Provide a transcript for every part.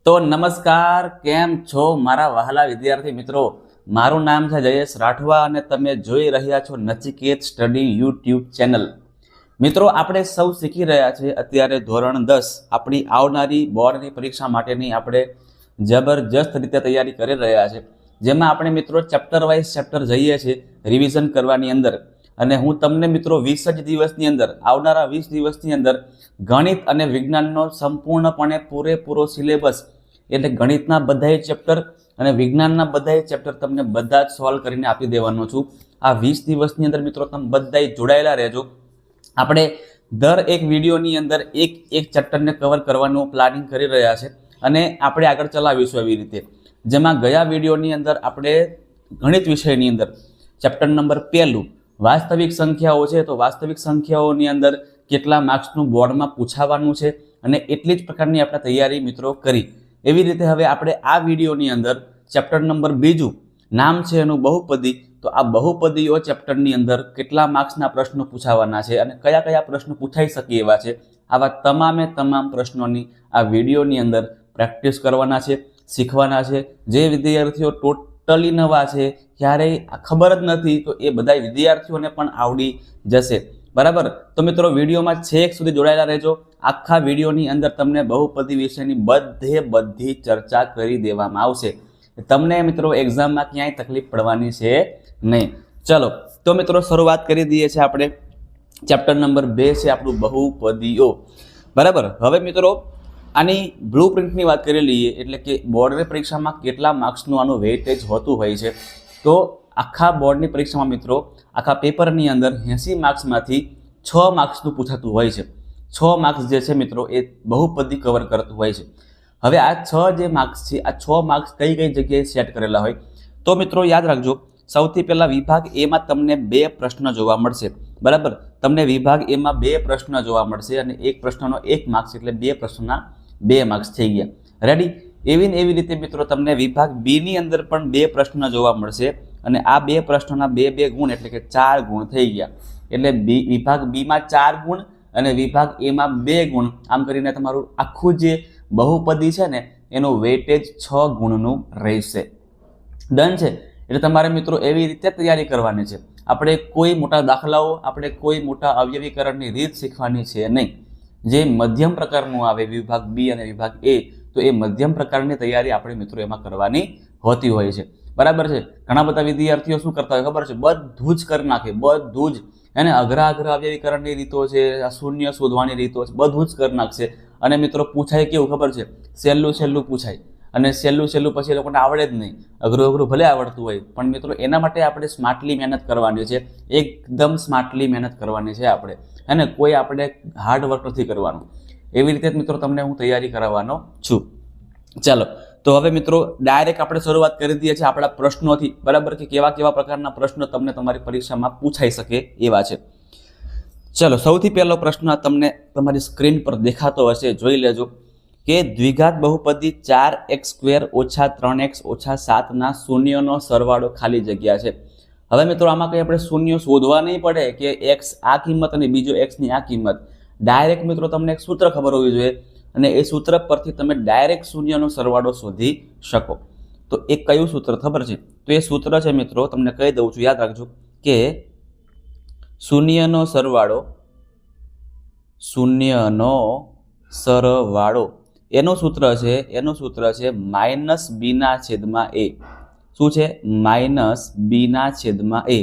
તો નમસ્કાર, કેમ છો મારા વહાલા વિદ્યાર્થી મિત્રો? મારું નામ છે જયેશ રાઠવા અને તમે જોઈ રહ્યા છો નચિકેત સ્ટડી યુટ્યુબ ચેનલ. મિત્રો, આપણે સૌ શીખી રહ્યા છીએ અત્યારે ધોરણ 10 આપણી આવનારી બોર્ડની પરીક્ષા માટેની આપણે જબરજસ્ત રીતે તૈયારી કરી રહ્યા છે, જેમાં આપણે મિત્રો ચેપ્ટર વાઇઝ ચેપ્ટર જઈએ છીએ રિવિઝન કરવાની અંદર. અને હું તમને મિત્રો 20 જ દિવસની અંદર, આવનારા 20 દિવસની અંદર ગણિત અને વિજ્ઞાનનો સંપૂર્ણપણે પૂરેપૂરો સિલેબસ, એટલે ગણિતના બધાય ચેપ્ટર અને વિજ્ઞાનના બધાય ચેપ્ટર તમને બધા જ સોલ્વ કરીને આપી દેવાનો છું. આ 20 દિવસની અંદર મિત્રો તમે બધાય જોડાયેલા રહેજો. આપણે દર એક વિડીયોની અંદર એક ચેપ્ટરને કવર કરવાનું પ્લાનિંગ કરી રહ્યા છે અને આપણે આગળ ચલાવીશું એવી રીતે. જેમાં ગયા વિડીયોની અંદર આપણે ગણિત વિષયની અંદર ચેપ્ટર નંબર 1 વાસ્તવિક સંખ્યાઓ છે, તો વાસ્તવિક સંખ્યાઓની અંદર કેટલા માર્ક્સનું બોર્ડમાં પૂછાવાનું છે અને એટલી જ પ્રકારની આપણે તૈયારી મિત્રો કરી. એવી રીતે હવે આપણે આ વિડીયોની અંદર ચેપ્ટર નંબર 2 નામ છે એનું બહુપદી, તો આ બહુપદીઓ ચેપ્ટરની અંદર કેટલા માર્ક્સના પ્રશ્નો પૂછાવાના છે અને કયા કયા પ્રશ્નો પૂછાઈ શકે એવા છે, આવા તમામ પ્રશ્નોની આ વિડીયોની અંદર પ્રેક્ટિસ કરવાના છે, શીખવાના છે. જે વિદ્યાર્થીઓ ટોટલી નવા છે, ક્યારેય ખબર જ નથી, તો એ બધા વિદ્યાર્થીઓને પણ આવડી જશે. બરાબર? તો મિત્રો વિડીયોમાં છેક સુધી જોડાયેલા રહેજો. આખા વિડીયોની અંદર તમને બહુપદી વિશેની બધી ચર્ચા કરી દેવામાં આવશે. તમને મિત્રો એક્ઝામમાં ક્યાંય તકલીફ પડવાની છે નહીં. ચલો તો મિત્રો શરૂઆત કરી દઈએ છીએ આપણે. ચેપ્ટર નંબર 2 છે આપણું બહુપદીઓ. બરાબર? હવે મિત્રો આની બ્લુ પ્રિન્ટની વાત કરી લઈએ, એટલે કે બોર્ડની પરીક્ષામાં કેટલા માર્ક્સનું આનું વેઇટેજ હોતું હોય છે. તો આખા બોર્ડની પરીક્ષામાં મિત્રો આખા પેપરની અંદર 80 માર્ક્સમાંથી 6 માર્ક્સનું પૂછાતું હોય છે. 6 માર્ક્સ જે છે મિત્રો એ બહુપદી કવર કરતું હોય છે. હવે આ 6 જે માર્ક્સ છે, આ 6 માર્ક્સ કઈ જગ્યાએ સેટ કરેલા હોય, તો મિત્રો યાદ રાખજો. સૌથી પહેલાં વિભાગ એમાં તમને 2 પ્રશ્ન જોવા મળશે. બરાબર? તમને વિભાગ એમાં 2 પ્રશ્ન જોવા મળશે અને એક પ્રશ્નનો 1 માર્ક્સ, એટલે 2 પ્રશ્નના 2 માર્ક્સ થઈ ગયા. રેડી? એવી રીતે મિત્રો તમને વિભાગ બી ની અંદર પણ 2 પ્રશ્ન જોવા મળશે અને આ 2 પ્રશ્નોના 2 ગુણ, એટલે કે 4 ગુણ થઈ ગયા. એટલે વિભાગ બીમાં 4 ગુણ અને વિભાગ એમાં 2 ગુણ, આમ કરીને તમારું આખું જે બહુપદી છે ને એનું વેઇટેજ 6 ગુણનું રહેશે. ડન છે? એટલે તમારે મિત્રો એવી રીતે તૈયારી કરવાની છે. આપણે કોઈ મોટા દાખલાઓ, આપણે કોઈ મોટા અવયવીકરણની રીત શીખવાની છે નહીં. જે મધ્યમ પ્રકારનું આવે વિભાગ બી અને વિભાગ એ, તો એ મધ્યમ પ્રકારની તૈયારી આપણે મિત્રો એમાં કરવાની હોતી હોય છે. બરાબર છે? ઘણા બધા વિદ્યાર્થીઓ શું કરતા હોય ખબર છે? બધું જ કરી નાખે, બધું જ. એને અઘરા અવયવીકરણની રીતો છે, શૂન્ય શોધવાની રીતો છે, બધું જ કરી નાખશે. અને મિત્રો પૂછાય કેવું ખબર છે? સહેલું પૂછાય અને સહેલું પછી એ લોકોને આવડે જ નહીં. અઘરું ભલે આવડતું હોય, પણ મિત્રો એના માટે આપણે સ્માર્ટલી મહેનત કરવાની છે. એકદમ સ્માર્ટલી મહેનત કરવાની છે આપણે, અને કોઈ આપણે હાર્ડ વર્ક નથી કરવાનું. એવી રીતે મિત્રો તમને હું તૈયારી કરાવવાનો છું. ચાલો તો હવે મિત્રો ડાયરેક્ટ આપણે શરૂઆત કરી દઈએ છીએ આપણા પ્રશ્નોથી. બરાબર? કે કેવા પ્રકારના પ્રશ્નો તમને તમારી પરીક્ષામાં પૂછાઈ શકે એવા છે. ચલો, સૌથી પહેલો પ્રશ્ન તમને તમારી સ્ક્રીન પર દેખાતો હશે, જોઈ લેજો. કે દ્વિઘાત બહુપદી 4x² - 3x - 7 ના શૂન્યનો સરવાળો ખાલી જગ્યા છે. હવે મિત્રો આમાં કંઈ આપણે શૂન્ય શોધવા નહીં પડે કે x આ કિંમત અને બીજો x ની આ કિંમત. ડાયરેક્ટ મિત્રો તમને એક સૂત્ર ખબર હોવી જોઈએ અને એ સૂત્ર પરથી તમે ડાયરેક્ટ શૂન્યનો સરવાળો શોધી શકો. તો એ કયું સૂત્ર ખબર છે? તો એ સૂત્ર છે મિત્રો, તમને કહી દઉં છું, યાદ રાખજો. કે શૂન્યનો સરવાળો એનું સૂત્ર છે -b/a. શું છે? -b/a.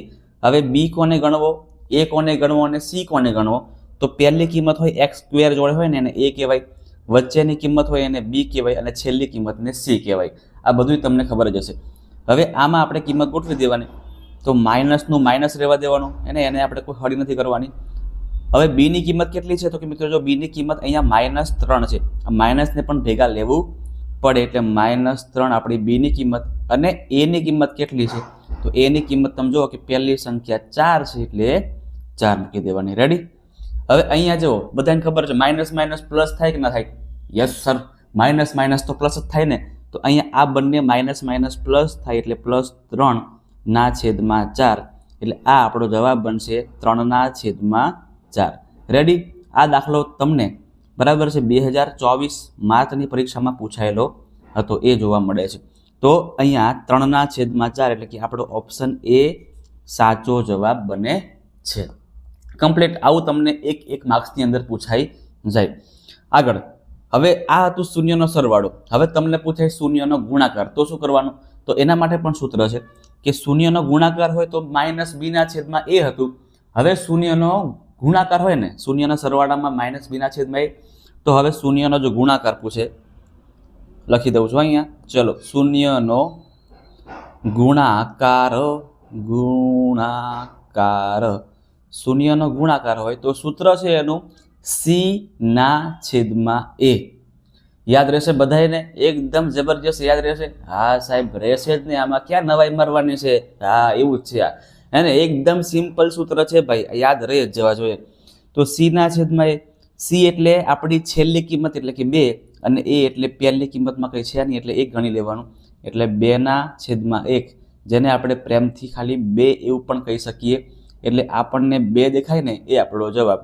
હવે બી કોને ગણવો, એ કોને ગણવો અને સી કોને ગણવો? તો પહેલી કિંમત હોય x² જોડે હોય ને એને a કહેવાય, વચ્ચેની કિંમત હોય એને b કહેવાય અને છેલ્લી કિંમતને c કહેવાય. આ બધું તમને ખબર જ હશે. હવે આમાં આપણે કિંમત ગોઠવી દેવાની. તો માઇનસનું માઇનસ રહેવા દેવાનું, એને આપણે કોઈ હળી નથી કરવાની. હવે બી ની કિંમત કેટલી છે? તો કે મિત્રો જો બી ની કિંમત અહીંયા -3 છે, આ માઇનસને પણ ભેગા લેવું પડે, એટલે -3 આપણી બી ની કિંમત. અને એ ની કિંમત કેટલી છે? તો એ ની કિંમત તમે જુઓ કે પહેલી સંખ્યા 4 છે, એટલે 4 મૂકી દેવાની. રેડી? હવે અહીંયા જુઓ, બધાને ખબર છે માઇનસ પ્લસ થાય કે ના થાય? યસ સર, માઇનસ તો પ્લસ જ થાય ને. તો અહીંયા આ બંને માઇનસ પ્લસ થાય, એટલે +3/4. એટલે આ આપણો જવાબ બનશે 3/4. રેડી? આ દાખલો તમને બરાબર છે 2024 માર્ચની પરીક્ષામાં પૂછાયેલો હતો એ જોવા મળે છે. તો અહીંયા 3/4 એટલે કે આપણો ઓપ્શન એ સાચો જવાબ બને છે. કમ્પ્લીટ. આવું તમને એક માર્ક્સની અંદર પૂછાઈ જાય. આગળ હવે આ હતું શૂન્યનો સરવાળો. હવે તમને પૂછાય શૂન્યનો ગુણાકાર. તો શું કરવાનું? તો એના માટે પણ સૂત્ર છે કે શૂન્યનો ગુણાકાર હોય તો -b/a હતું. હવે શૂન્યનો ગુણાકાર હોય ને, શૂન્યના સરવાળામાં -b/a, તો હવે શૂન્યનો જો ગુણાકાર પૂછે, લખી દઉં છું અહીંયા. ચલો, શૂન્યનો ગુણાકાર શૂન્યનો ગુણાકાર હોય તો સૂત્ર છે એનું c/a. યાદ રહેશે બધાને? એકદમ જબરજસ્ત યાદ રહેશે. હા સાહેબ, રહેશે જ નહીં, આમાં ક્યાં નવાઈ મારવાની છે. હા, એવું જ છે આ, હે ને? એકદમ સિમ્પલ સૂત્ર છે ભાઈ, યાદ રહી જ જવા જોઈએ. તો c/a, c એટલે આપણી છેલ્લી કિંમત એટલે કે 2, અને a એટલે પહેલી કિંમતમાં કંઈ છે નહીં એટલે 1 ગણી લેવાનું, એટલે 2/1, જેને આપણે પ્રેમથી ખાલી 2 એવું પણ કહી શકીએ. એટલે આપણને 2 દેખાય ને એ આપણો જવાબ.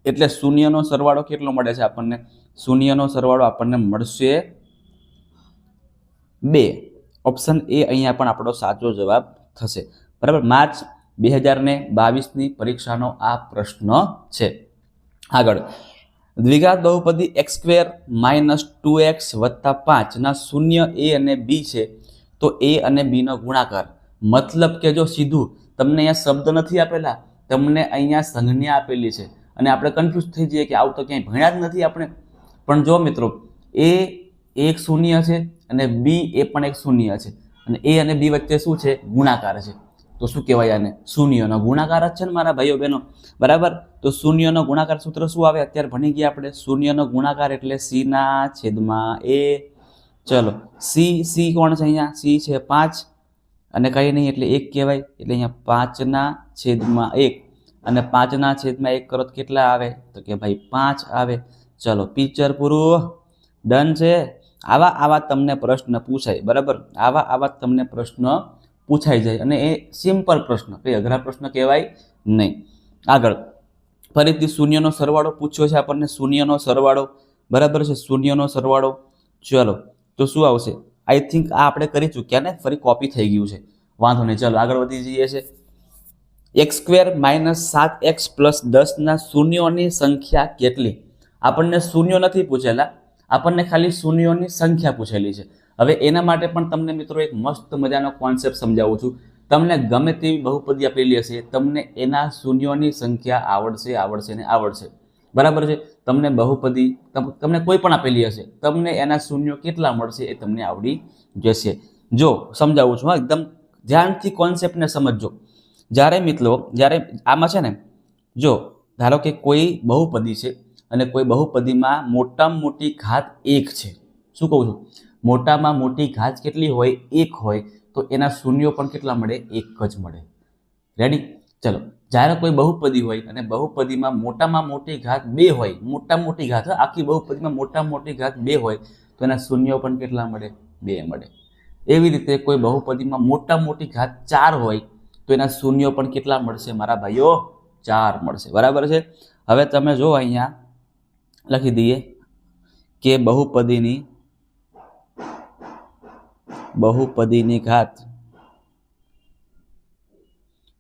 એટલે શૂન્યનો સરવાળો કેટલો મળે છે આપણને? શૂન્યનો સરવાળો આપણને મળશે 2. ઓપ્શન એ અહીંયા પણ આપણો સાચો જવાબ થશે. બરાબર. માર્ચ 2022ની પરીક્ષાનો આ પ્રશ્ન છે. આગળ, દ્વિઘાત બહુપદી x² - 2x + 5 ના શૂન્ય a અને b છે. તો a અને b નો ગુણાકાર, મતલબ કે જો સીધું તમને અહીંયા શબ્દ નથી આપેલા, તમને અહીંયા સંજ્ઞા આપેલી છે, અને આપણે કન્ફ્યુઝ થઈ જઈએ કે આવું તો ક્યાંય ભણ્યા જ નથી આપણે. પણ જો મિત્રો, a એક શૂન્ય છે અને b એ પણ એક શૂન્ય છે, અને a અને b વચ્ચે શું છે? ગુણાકાર છે. તો શું કહેવાય આને? શૂન્યનો ગુણાકાર જ છે ને મારા ભાઈઓ બહેનો. બરાબર. તો શૂન્યનો ગુણાકાર સૂત્ર શું આવે? અત્યારે ભણી ગયા આપણે. શૂન્યનો ગુણાકાર એટલે c/a. ચલો, c કોણ છે અહીંયા? c છે 5, અને કંઈ નહીં એટલે 1 કહેવાય. એટલે અહીંયા 5/1, અને 5/1 કરો તો કેટલા આવે? તો કે ભાઈ 5 આવે. ચલો, પિક્ચર પૂરું. ડન છે. આવા તમને પ્રશ્ન પૂછાય. બરાબર. આવા તમને પ્રશ્ન પૂછાઈ જાય, અને એ સિમ્પલ પ્રશ્ન, કંઈ અઘરા પ્રશ્ન કહેવાય નહીં. આગળ ફરીથી શૂન્યનો સરવાળો પૂછ્યો છે આપણને. શૂન્યનો સરવાળો, બરાબર છે? શૂન્યનો સરવાળો. ચલો, તો શું આવશે? આઈ થિંક આ આપણે કરી ચૂક્યા ને, ફરી કોપી થઈ ગયું છે. વાંધો નહીં, ચલો આગળ વધી જઈએ છે. x² - 7x + 10 ના શૂન્યોની સંખ્યા કેટલી? આપણને શૂન્યો નથી પૂછેલા, આપણને ખાલી શૂન્યોની સંખ્યા પૂછેલી છે. હવે એના માટે પણ તમને મિત્રો એક મસ્ત મજાનો કોન્સેપ્ટ સમજાવું છું. તમને ગમે તેવી બહુપદી આપેલી હશે, તમને એના શૂન્યોની સંખ્યા આવડશે. બરાબર છે? તમને બહુપદી, તમને કોઈ પણ આપેલી હશે, તમને એના શૂન્યો કેટલા મળશે એ તમને આવડી જશે. જો સમજાવું છું, એકદમ ધ્યાનથી કોન્સેપ્ટને સમજજો. જ્યારે આમાં છે ને, જો ધારો કે કોઈ બહુપદી છે, અને કોઈ બહુપદીમાં મોટામાં મોટી ઘાત 1 છે. શું કહું છું? મોટામાં મોટી ઘાત કેટલી હોય? 1 હોય. તો એના શૂન્યો પણ કેટલા મળે? 1 જ મળે. રેડી? ચલો, જ્યારે કોઈ બહુપદી હોય અને બહુપદીમાં મોટામાં મોટી ઘાત 2 હોય, મોટામાં મોટી ઘાત, આખી બહુપદીમાં મોટામાં મોટી ઘાત 2 હોય, તો એના શૂન્યો પણ કેટલા મળે? 2 મળે. એવી રીતે કોઈ બહુપદીમાં મોટામાં મોટી ઘાત 4 હોય, તો એના શૂન્યો પણ કેટલા મળશે મારા ભાઈઓ? 4 મળશે. બરાબર છે? હવે તમે જો અહીંયા લખી દઈએ કે બહુપદીની ઘાત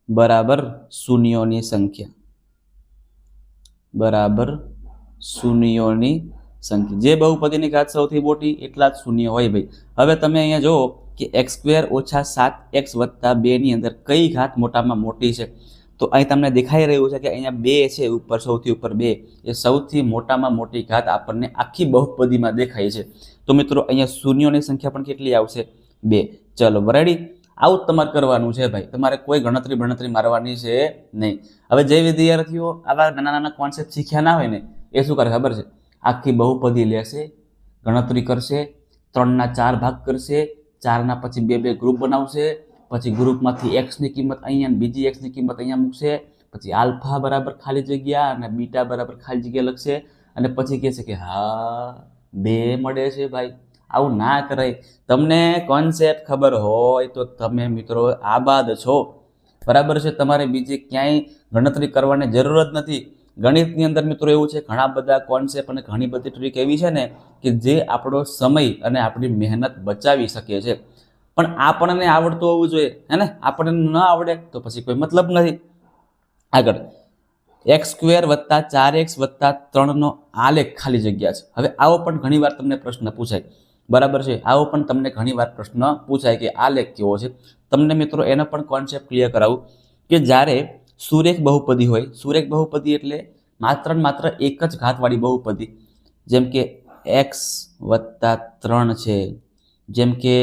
બરાબર શૂન્યોની સંખ્યા. જે બહુપદીની ઘાત સૌથી મોટી એટલા જ શૂન્ય હોય ભાઈ. હવે તમે અહીંયા જુઓ કે x² - 7x + 2 ની અંદર કઈ ઘાત મોટામાં મોટી છે? તો અહીં તમને દેખાઈ રહ્યું છે કે અહીંયા 2 છે, સૌથી ઉપર 2, એ સૌથી મોટામાં મોટી ઘાત આપણને આખી બહુપદીમાં દેખાય છે. તો મિત્રો અહીંયા શૂન્યોની સંખ્યા પણ કેટલી આવશે? 2. ચલો, રેડી? આવું તમારે કરવાનું છે ભાઈ. તમારે કોઈ ગણતરી મારવાની છે નહીં. હવે જે વિદ્યાર્થીઓ આવા નાના કોન્સેપ્ટ શીખ્યા ના હોય ને, એ શું કરે ખબર છે? આખી બહુપદી લેશે, ગણતરી કરશે, 3ના 4 ભાગ કરશે, 4ના પછી 2 ગ્રુપ બનાવશે, પછી ગ્રુપમાંથી એક્સની કિંમત અહીંયા અને બીજી એક્સની કિંમત અહીંયા મૂકશે, પછી આલ્ફા બરાબર ખાલી જગ્યા અને બીટા બરાબર ખાલી જગ્યા લખશે, અને પછી કહેશે કે હા 2 મળે છે ભાઈ. આવું ના કરાય. તમને કોન્સેપ્ટ ખબર હોય તો તમે મિત્રો આબાદ છો. બરાબર છે? તમારે બીજે ક્યાંય ગણતરી કરવાની જરૂર જ નથી. ગણિતની અંદર મિત્રો એવું છે, ઘણા બધા કોન્સેપ્ટ અને ઘણી બધી ટ્રીક એવી છે ને કે જે આપણો સમય અને આપણી મહેનત બચાવી શકે છે. પણ આપણને આવડતું હોવું જોઈએ, હે ને? આપણને ન આવડે તો પછી કોઈ મતલબ નથી. આગળ x² + 4x + 3 આલેખ ખાલી જગ્યા છે. હવે આવો પણ ઘણીવાર તમને પ્રશ્ન પૂછાય, બરાબર છે? આવો પણ તમને ઘણીવાર પ્રશ્ન પૂછાય કે આલેખ કેવો છે. તમને મિત્રો એનો પણ કોન્સેપ્ટ ક્લિયર કરાવું કે જ્યારે સુરેખ બહુપદી હોય, સુરેખ બહુપદી એટલે માત્ર ને માત્ર એક જ ઘાતવાળી બહુપદી, જેમ કે x + 3 છે, જેમ કે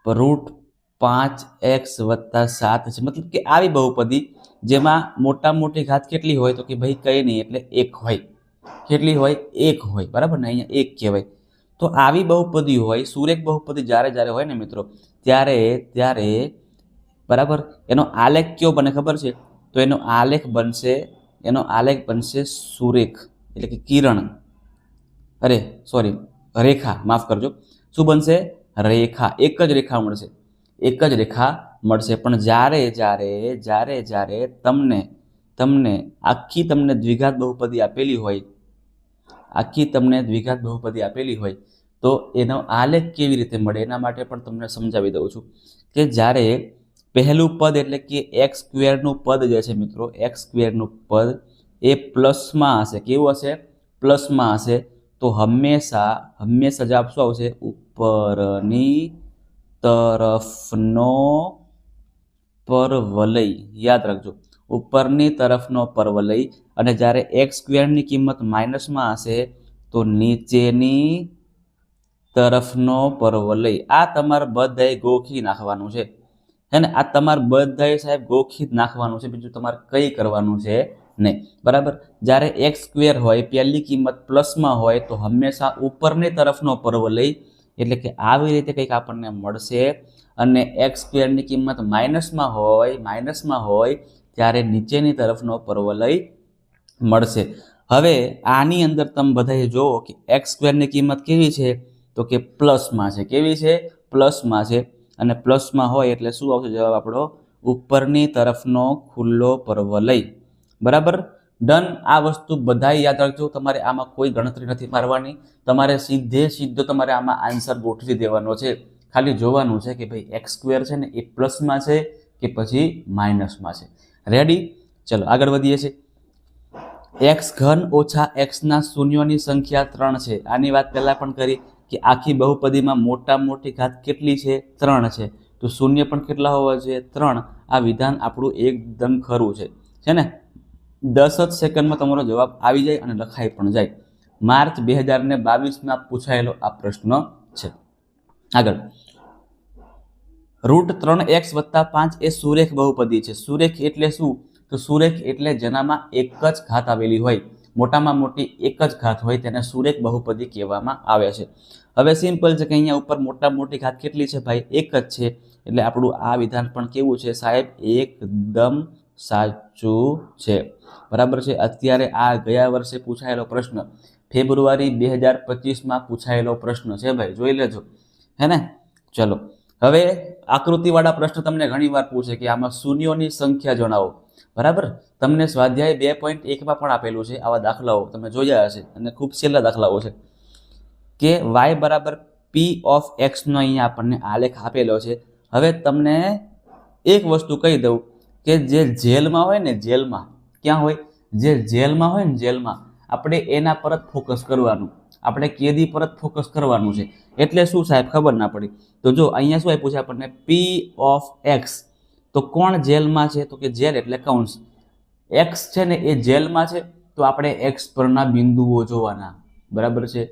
√5x + 7 છે. મતલબ કે આવી બહુપદી જેમાં મોટા મોટી ઘાત કેટલી હોય તો કે ભાઈ કંઈ નહીં, એટલે 1 હોય. કેટલી હોય? 1 હોય, બરાબર ને? અહીંયા 1 કહેવાય. તો આવી બહુપદી હોય, સુરેખ બહુપદી જ્યારે હોય ને મિત્રો, ત્યારે બરાબર એનો આલેખ કયો બને ખબર છે? તો એનો આલેખ બનશે સુરેખ, એટલે કે કિરણ, રેખા, માફ કરજો. શું બનશે? રેખા. એક જ રેખા મળશે. પણ જ્યારે તમને આખી દ્વિઘાત બહુપદી આપેલી હોય તો એનો આલેખ કેવી રીતે મળે એના માટે પણ તમને સમજાવી દઉં છું કે જ્યારે પહેલું પદ એટલે કે x² નું પદ જે છે મિત્રો, x² નું પદ એ પ્લસમાં હશે. કેવું હશે? પ્લસમાં હશે. તો હંમેશા જવાબ શું આવશે? ઉપરની તરફનો પરવલય. યાદ રાખજો, ઉપરની તરફનો પરવલય. અને જ્યારે x² ની કિંમત માઇનસમાં હશે તો નીચેની તરફનો પરવલય. આ તમારે બધાએ ગોખી નાખવાનું છે, હે ને? આ તમારે બધાએ સાહેબ ગોખી જ નાખવાનું છે, બીજું તમારે કંઈ કરવાનું છે નહીં, બરાબર? જ્યારે x² હોય, પહેલી કિંમત પ્લસમાં હોય તો હંમેશા ઉપરની તરફનો પરવલય, એટલે કે આવી રીતે કંઈક આપણને મળશે. અને x² ની કિંમત માઇનસમાં હોય ત્યારે નીચેની તરફનો પરવલય મળશે. હવે આની અંદર તમે બધાએ જુઓ કે x² ની કિંમત કેવી છે? તો કે પ્લસમાં છે. કેવી છે? પ્લસમાં છે. અને પ્લસમાં હોય એટલે શું આવશે જવાબ આપણો? ઉપરની તરફનો ખુલ્લો પરવલય. બરાબર? ડન. આ વસ્તુ બધાએ યાદ રાખજો. તમારે આમાં કોઈ ગણતરી નથી મારવાની, તમારે સીધો તમારે આમાં આન્સર ગોઠવી દેવાનો છે. ખાલી જોવાનું છે કે ભાઈ x² છે ને એ પ્લસમાં છે કે પછી માઇનસમાં છે. રેડી? ચલો આગળ વધીએ છીએ. x³ - x ના શૂન્યોની સંખ્યા 3 છે. આની વાત પહેલા પણ કરી કે આખી બહુપદીમાં મોટી ઘાત કેટલી છે? 3 છે. તો શૂન્ય પણ કેટલા હોવા જોઈએ? 3. આ વિધાન આપણું એકદમ ખરું છે ને? 10 જ સેકન્ડમાં તમારો જવાબ આવી જાય અને લખાઈ પણ જાય. માર્ચ 2022માં પૂછાયેલો આ પ્રશ્ન છે. આગળ √3x + 5 એ સુરેખ બહુપદી છે. સુરેખ એટલે શું? તો સુરેખ એટલે જેનામાં એક જ ઘાત આવેલી હોય, મોટામાં મોટી એક જ ઘાત હોય, તેને સુરેખ બહુપદી કહેવામાં આવે છે. હવે સિમ્પલ છે કે અહીંયા ઉપર મોટી ઘાત કેટલી છે ભાઈ? એક જ છે. એટલે આપણું આ વિધાન પણ કેવું છે સાહેબ? એકદમ સાચું છે. બરાબર છે? અત્યારે આ ગયા વર્ષે પૂછાયેલો પ્રશ્ન, ફેબ્રુઆરી 2025માં પૂછાયેલો પ્રશ્ન છે ભાઈ, જોઈ લેજો, હે ને? ચલો હવે આકૃતિવાળા પ્રશ્ન તમને ઘણીવાર પૂછે કે આમાં શૂન્યોની સંખ્યા જણાવો. બરાબર? તમને સ્વાધ્યાય 2.1માં પણ આપેલું છે આવા દાખલાઓ, તમે જોયા હશે, અને ખૂબ સહેલા દાખલાઓ છે કે y = p(x) નો અહીંયા આપણને આલેખ આપેલો છે. હવે તમને એક વસ્તુ કહી દઉં કે જે જેલમાં હોય ને, ક્યાં હોય? જે જેલમાં હોય ને, આપણે એના પર જ ફોકસ કરવાનું, આપણે કેદી પર જ ફોકસ કરવાનું છે. એટલે શું સાહેબ? ખબર ના પડી તો જો અહીંયા શું આપ્યું છે આપણને? p(x). તો કોણ જેલમાં છે? તો કે જેલ એટલે કૌંસ. x છે ને એ જેલમાં છે, તો આપણે x પરના બિંદુઓ જોવાના. બરાબર છે?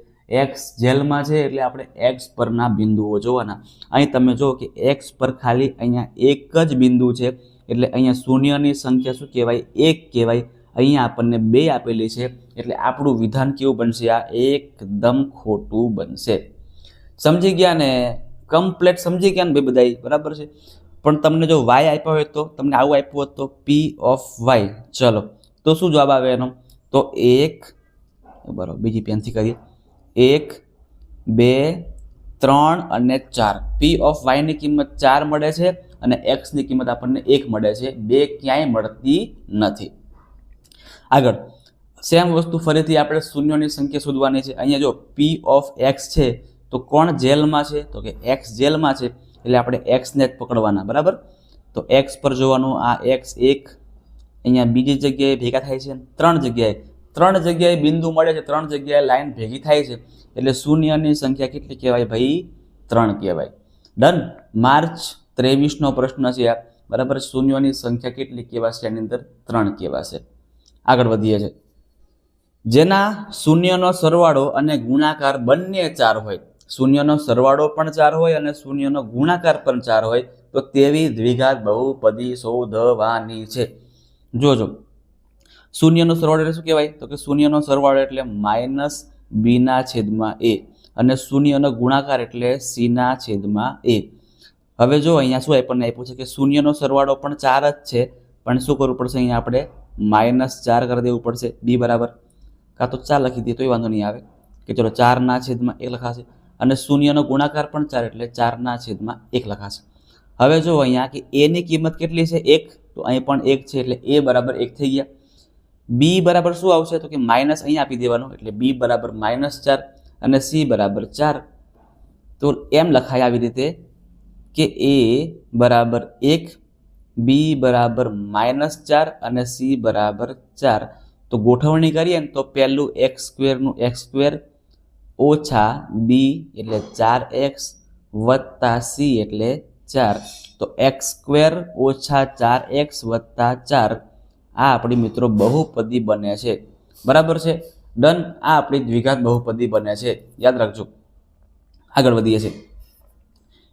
x જેલમાં છે એટલે આપણે x પરના બિંદુઓ જોવાના. અહીં તમે જો કે x પર ખાલી અહીંયા એક જ બિંદુ છે, એટલે અહીંયા શૂન્યની સંખ્યા શું કહેવાય? 1 કહેવાય. અહીંયા આપણને 2 આપેલી છે, એટલે આપણું વિધાન કેવું બનશે? આ એકદમ ખોટું બનશે. સમજી ગયા ને? કમ્પ્લીટ સમજી ગયા ને ભાઈ બધાય? બરાબર છે? પણ તમને જો y આપ્યો હોય તો, તમને આવું આપ્યું હોત તો p(y). ચલો તો શું જવાબ આવે એનો? તો 1, બરાબર, બીજી પેનથી કરીએ. 1, 2, 3 અને 4. p(y) ની કિંમત 4 મળે છે અને x ની કિંમત આપણને 1 મળે છે. 2 ક્યાંય મળતી નથી. આગળ સેમ વસ્તુ ફરીથી આપણે શૂન્યોની સંખ્યા શોધવાની છે. અહીંયા જો પી ઓફ એક્સ છે તો કોણ જેલમાં છે, તો કે એક્સ જેલમાં છે, એટલે આપણે એક્સને જ પકડવાના, બરાબર. તો એક્સ પર જોવાનું, આ એક્સ એક અહીંયા બીજી જગ્યાએ ભેગા થાય છે, ત્રણ જગ્યાએ બિંદુ મળે છે, 3 જગ્યાએ લાઈન ભેગી થાય છે, એટલે શૂન્યની સંખ્યા કેટલી કહેવાય ભાઈ? 3 કહેવાય. ડન. માર્ચ 23નો પ્રશ્ન છે આ, બરાબર. શૂન્યોની સંખ્યા કેટલી કહેવાશે? એની અંદર 3 કહેવાશે. આગળ વધીએ છે. જેના શૂન્યનો સરવાળો અને ગુણાકાર બંને 4 હોય, શૂન્યનો સરવાળો પણ 4 હોય અને શૂન્યનો ગુણાકાર પણ 4 હોય, તો તેવી દ્વિઘાત બહુપદી શોધવાની છે. જોજો, શૂન્યનો સરવાળો એટલે શું કહેવાય? તો કે શૂન્યનો સરવાળો એટલે -b/a અને શૂન્યનો ગુણાકાર એટલે c/a. હવે જો અહીંયા શું આપણને આપ્યું છે કે શૂન્યનો સરવાળો પણ 4 જ છે, પણ શું કરવું પડશે? અહીંયા આપણે -4 કરી દેવું પડશે. b બરાબર, કાં તો 4 લખી દઈએ તોય વાંધો નહીં આવે, કે ચલો 4/1 લખાશે, અને શૂન્યનો ગુણાકાર પણ 4 એટલે 4/1 લખાશે. હવે જો અહીંયા કે a ની કિંમત કેટલી છે? 1, તો અહીં પણ 1 છે, એટલે a બરાબર 1 થઈ ગયા. b બરાબર શું આવશે? તો કે માઇનસ અહીંયા આપી દેવાનું, એટલે b બરાબર -4 અને c બરાબર 4. તો એમ લખાય આવી રીતે કે a બરાબર 1, b બરાબર -4 અને c બરાબર 4. તો ગોઠવણી કરીએ ને તો પહેલું x² નું x² ઓછા b એટલે 4x વત્તા c એટલે 4. તો x² ઓછા 4x વત્તા 4 આ આપણી મિત્રો બહુપદી બને છે, બરાબર છે. ડન. આ આપણી દ્વિઘાત બહુપદી બને છે, યાદ રાખજો. આગળ વધીએ છીએ.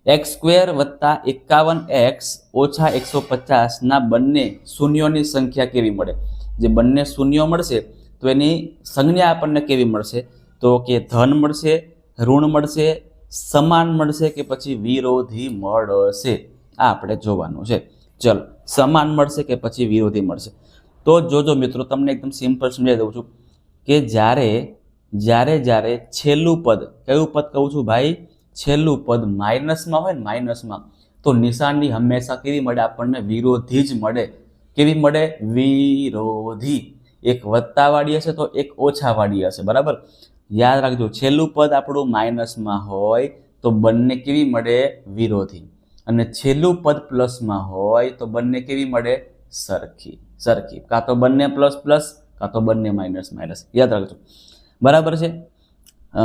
x² વત્તા 51x ઓછા 150 ના બંને શૂન્યોની સંખ્યા કેવી મળે? જે બંને શૂન્યો મળશે તો એની સંજ્ઞા આપણને કેવી મળશે? તો કે ધન મળશે, ઋણ મળશે, સમાન મળશે કે પછી વિરોધી મળશે? આ આપણે જોવાનું છે. ચલો, સમાન મળશે કે પછી વિરોધી મળશે? તો જોજો મિત્રો, તમને એકદમ સિમ્પલ સમજાવી દઉં છું કે જ્યારે છેલ્લું પદ, કયું પદ કહું છું ભાઈ? છેલ્લું પદ માઇનસમાં હોય ને, માઇનસમાં, તો નિશાની હંમેશા કેવી મળે આપણને? વિરોધી જ મળે. કેવી મળે? વિરોધી. એક વત્તાવાળી હશે તો એક ઓછાવાળી હશે, બરાબર. યાદ રાખજો, છેલ્લું પદ આપણું માઇનસમાં હોય તો બંને કેવી મળે? વિરોધી. અને છેલ્લું પદ પ્લસમાં હોય તો બંને કેવી મળે? સરખી. કાં તો બંને પ્લસ પ્લસ, કાં તો બંને માઇનસ માઇનસ. યાદ રાખજો, બરાબર છે.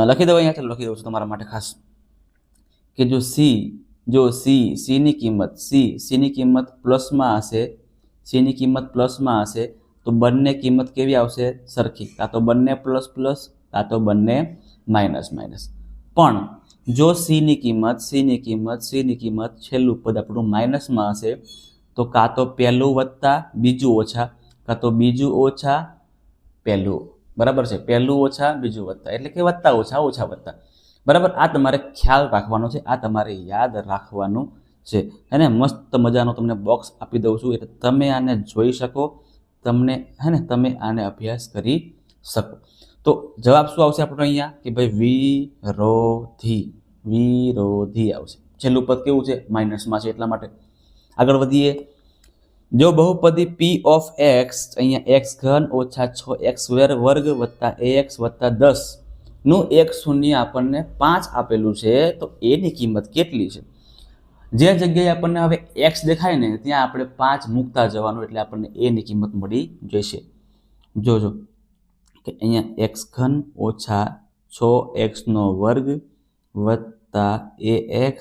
લખી દઉં અહીંયા, ચાલો લખી દઉં છું તમારા માટે ખાસ, કે જો c ની કિંમત પ્લસમાં હશે, તો બંને કિંમત કેવી આવશે? સરખી. કાં તો બંને પ્લસ પ્લસ, કાં તો બંને માઇનસ માઇનસ. પણ જો c ની કિંમત છેલ્લું પદ આપણું માઇનસમાં હશે તો કાં તો પહેલું વત્તા બીજું ઓછા, કાં તો બીજું ઓછા પહેલું, બરાબર છે. પહેલું ઓછા બીજું વત્તા, એટલે કે વત્તા ઓછા ઓછા વત્તા, બરાબર. આ તમારે ખ્યાલ રાખવાનો છે, આ તમારે યાદ રાખવાનું છે. અને મસ્ત મજાનો તમને બોક્સ આપી દઉં છું, એટલે તમે આને જોઈ શકો, તમે આને અભ્યાસ કરી શકો. તો જવાબ શું આવશે આપણો અહીંયા? કે ભાઈ વિરોધી આવશે. છેલ્લું પદ કેવું છે? માઇનસમાં છે, એટલા માટે. આગળ વધીએ. જો બહુપદી p ઓફ x, અહીંયા x³ ઓછા 6x² વત્તા ax વત્તા 10 નું એક શૂન્ય આપણને 5 આપેલું છે, તો a ની કિંમત કેટલી છે? જે જગ્યાએ આપણને હવે x દેખાય ને ત્યાં આપણે 5 મૂકતા જવાનું, એટલે આપણને a ની કિંમત મળી જશે. જોજો કે અહીંયા x³ ઓછા 6x² વત્તા ax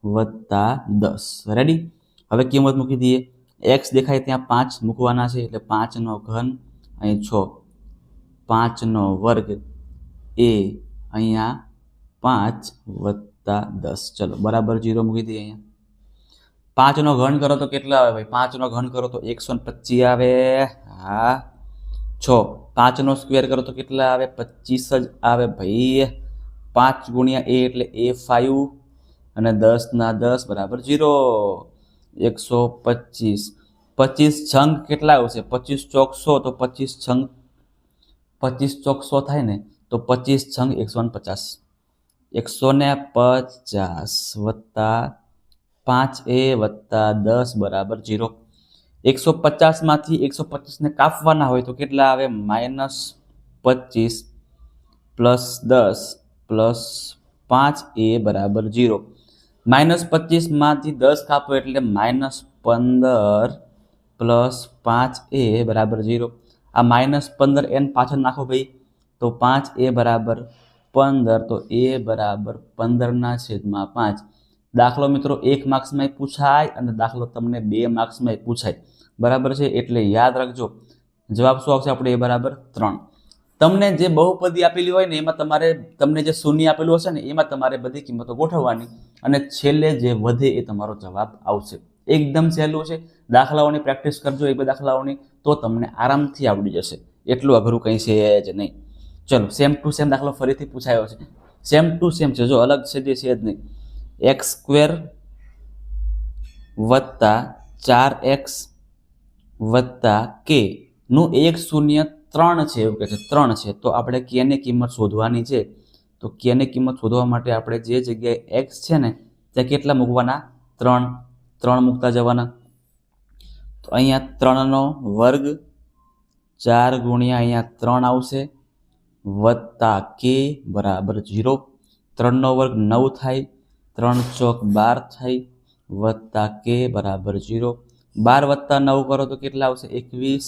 વત્તા 10. રેડી? હવે કિંમત મૂકી દઈએ. x દેખાય ત્યાં 5 મૂકવાના છે, એટલે 5^3 અહીં 6, 5² એ અહીંયા 5 વત્તા 10. ચલો, બરાબર 0 મૂકી દઈએ. અહીંયા 5 નો ઘન કરો તો કેટલા આવે ભાઈ? 5 નો ઘન કરો તો 125 આવે. હા, 6. 5 નો સ્ક્વેર કરો તો કેટલા આવે? 25 જ આવે ભાઈ. 5 ગુણ્યા a એટલે a5 અને 10 બરાબર 0. 125. 25 છંગ કેટલા આવશે? 25 ચોક 100, તો 25 છંગ 25 ચોક 100 થાય ને, તો 25 છંગ 150. 150 વત્તા 5a વત્તા 10 બરાબર 0. 150 માંથી 125 ને કાપવાના હોય તો કેટલા આવે? -25 +10 +5 a બરાબર 0. -25 માંથી 10 કાપો એટલે -15 +5 a બરાબર 0. આ -15 n પાછળ નાખો ભાઈ તો 5 a બરાબર 15, તો a બરાબર 15/5. દાખલો મિત્રો 1 માર્ક્સમાં પૂછાય અને દાખલો તમને 2 માર્ક્સમાં પૂછાય, બરાબર છે? એટલે યાદ રાખજો, જવાબ શું આવશે આપણે? a બરાબર 3. તમને જે બહુપદી આપેલી હોય ને એમાં તમને જે શૂન્ય આપેલું હશે ને એમાં તમારે બધી કિંમતો ગોઠવવાની અને છેલ્લે જે વધે એ તમારો જવાબ આવશે. એકદમ સહેલું છે. દાખલાઓની પ્રેક્ટિસ કરજો, એ બધા દાખલાઓની, તો તમને આરામથી આવડી જશે. એટલું અઘરું કંઈ છે જ નહીં. ચલો, સેમ ટુ સેમ દાખલો ફરીથી પૂછાયો છે. સેમ ટુ સેમ છે, જો અલગ છે જે છે જ નહીં. x² + 4x + k નું 1 0 3 છે, એવું કહે છે 3 છે. તો આપણે k ની કિંમત શોધવાની છે. તો k ની કિંમત શોધવા માટે આપણે જે જગ્યાએ x છે ને ત્યાં કેટલા મૂકવાના? 3 મૂકતા જવાના. તો અહીંયા 3નો વર્ગ 4 ગુણ્યા અહીંયા 3 આવશે વત્તા k બરાબર 0. 3નો વર્ગ 9 થાય, 3 ચોક 12 થાય વત્તા k બરાબર 0. 12 + 9 કરો તો કેટલા આવશે? 21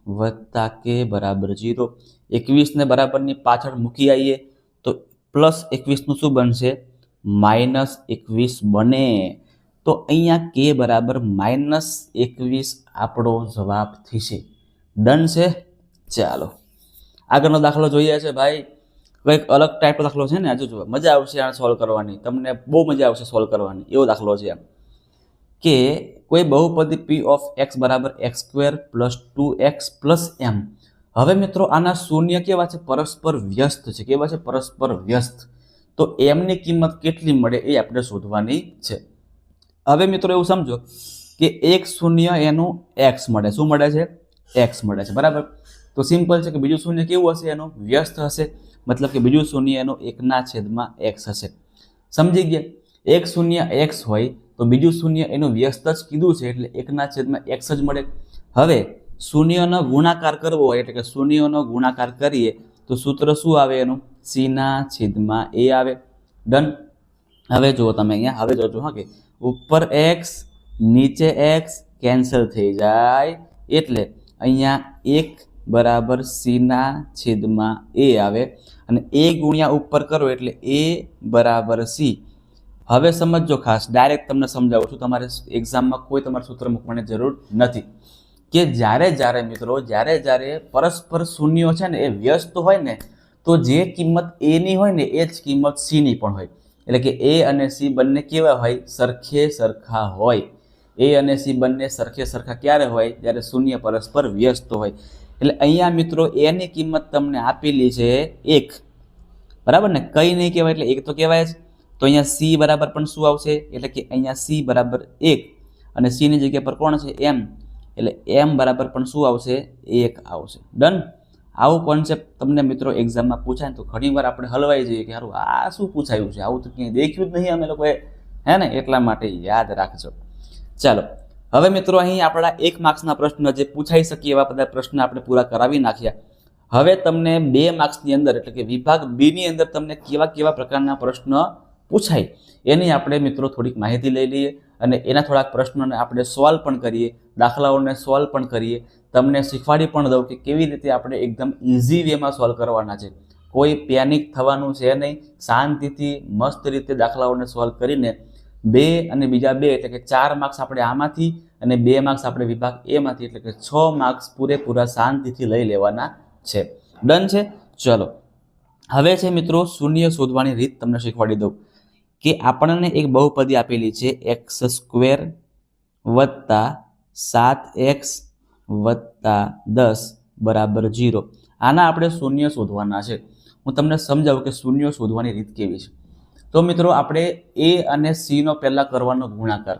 વત્તા k બરાબર 0. 21 ને બરાબરની પાછળ મૂકી આવીએ તો +21 નું શું બનશે? -21 બને. તો અહીંયા k બરાબર -21 આપણો જવાબ થશે. ડન છે? ચાલો આગળનો દાખલો જોઈએ છે ભાઈ. કંઈક અલગ ટાઈપનો દાખલો છે ને, આજે જો મજા આવશે આ સોલ્વ કરવાની, તમને બહુ મજા આવશે સોલ્વ કરવાની, એવો દાખલો છે. કે કોઈ બહુપદી p of x બરાબર x² + 2x + m. હવે મિત્રો આના શૂન્ય કેવા છે? પરસ્પર વ્યસ્ત છે. કેવા છે? પરસ્પર વ્યસ્ત. તો m ની કિંમત કેટલી મળે એ આપણે શોધવાની છે. હવે મિત્રો એવું સમજો કે 1 0 એનું x મળે. શું મળે છે? x મળે છે, બરાબર? તો સિમ્પલ છે કે બીજું શૂન્ય કેવું હશે? એનું વ્યસ્ત હશે. મતલબ કે બીજું શૂન્ય એનું 1/x હશે. સમજી ગયા? 1 0 x હોય તો બીજું શૂન્ય એનું વ્યસ્ત જ કીધું છે એટલે 1/x જ મળે. હવે શૂન્યનો ગુણાકાર કરવો હોય એટલે કે શૂન્યનો ગુણાકાર કરીએ તો સૂત્ર શું આવે એનું? c/a આવે. ડન. હવે જુઓ તમે અહીંયા, હવે જોજો હા કે ઉપર x નીચે x કેન્સલ થઈ જાય એટલે અહીંયા 1 બરાબર c/a આવે અને a ગુણ્યા ઉપર કરો એટલે a બરાબર c. હવે સમજો ખાસ, ડાયરેક્ટ તમને સમજાવું છું, તમારે એક્ઝામમાં કોઈ તમારે સૂત્ર મૂકવાની જરૂર નથી. કે જ્યારે મિત્રો જ્યારે પરસ્પર શૂન્યો છે ને એ વ્યસ્ત હોય ને તો જે કિંમત a ની હોય ને એ જ કિંમત c ની પણ હોય. એટલે કે a અને c બંને કેવા હોય? સરખે સરખા હોય. a અને c બંને સરખે સરખા ક્યારે હોય? જ્યારે શૂન્ય પરસ્પર વ્યસ્ત હોય. એટલે અહીંયા મિત્રો a ની કિંમત તમને આપેલી છે 1, બરાબર ને? કઈ નહીં કહેવાય એટલે 1 તો કહેવાય જ. તો અહીંયા c બરાબર પણ શું આવશે? એટલે કે અહીંયા c બરાબર 1 અને c ની જગ્યા પર કોણ છે? m. એટલે m બરાબર પણ શું આવશે? 1 આવશે. ડન. આવું કોન્સેપ્ટ તમને મિત્રો એક્ઝામમાં પૂછાય ને તો ઘણીવાર આપણે હલવાઈ જઈએ કે સારું આ શું પૂછાયું છે, આવું તો ક્યાંય દેખ્યું જ નહીં અમે લોકોએ, હે ને? એટલા માટે યાદ રાખજો. ચાલો હવે મિત્રો અહીં આપણા 1 માર્ક્સના પ્રશ્ન જે પૂછાઈ શકે એવા બધા પ્રશ્ન આપણે પૂરા કરાવી નાખ્યા. હવે તમને 2 માર્ક્સની અંદર એટલે કે વિભાગ બી ની અંદર તમને કેવા પ્રકારના પ્રશ્ન પૂછાય એની આપણે મિત્રો થોડીક માહિતી લઈ લઈએ અને એના થોડાક પ્રશ્નોને આપણે સોલ્વ પણ કરીએ, દાખલાઓને સોલ્વ પણ કરીએ. તમને શીખવાડી પણ દઉં કે કેવી રીતે આપણે એકદમ ઇઝી વેમાં સોલ્વ કરવાના છે. કોઈ પેનિક થવાનું છે નહીં. શાંતિથી મસ્ત રીતે દાખલાઓને સોલ્વ કરીને 2 અને બીજા 2 એટલે કે 4 માર્ક્સ આપણે આમાંથી અને 2 માર્ક્સ આપણે વિભાગ એ માંથી એટલે કે 6 માર્ક્સ પૂરેપૂરા શાંતિથી લઈ લેવાના છે. ડન છે? ચલો હવે છે મિત્રો શૂન્ય શોધવાની રીત તમને શીખવાડી દઉં કે આપણને એક બહુપદી આપેલી છે x² + 7x + 10 બરાબર 0. આના આપણે શૂન્ય શોધવાના છે. હું તમને સમજાવું કે શૂન્ય શોધવાની રીત કેવી છે. તો મિત્રો આપણે a અને c નો પહેલા કરવાનો ગુણાકાર.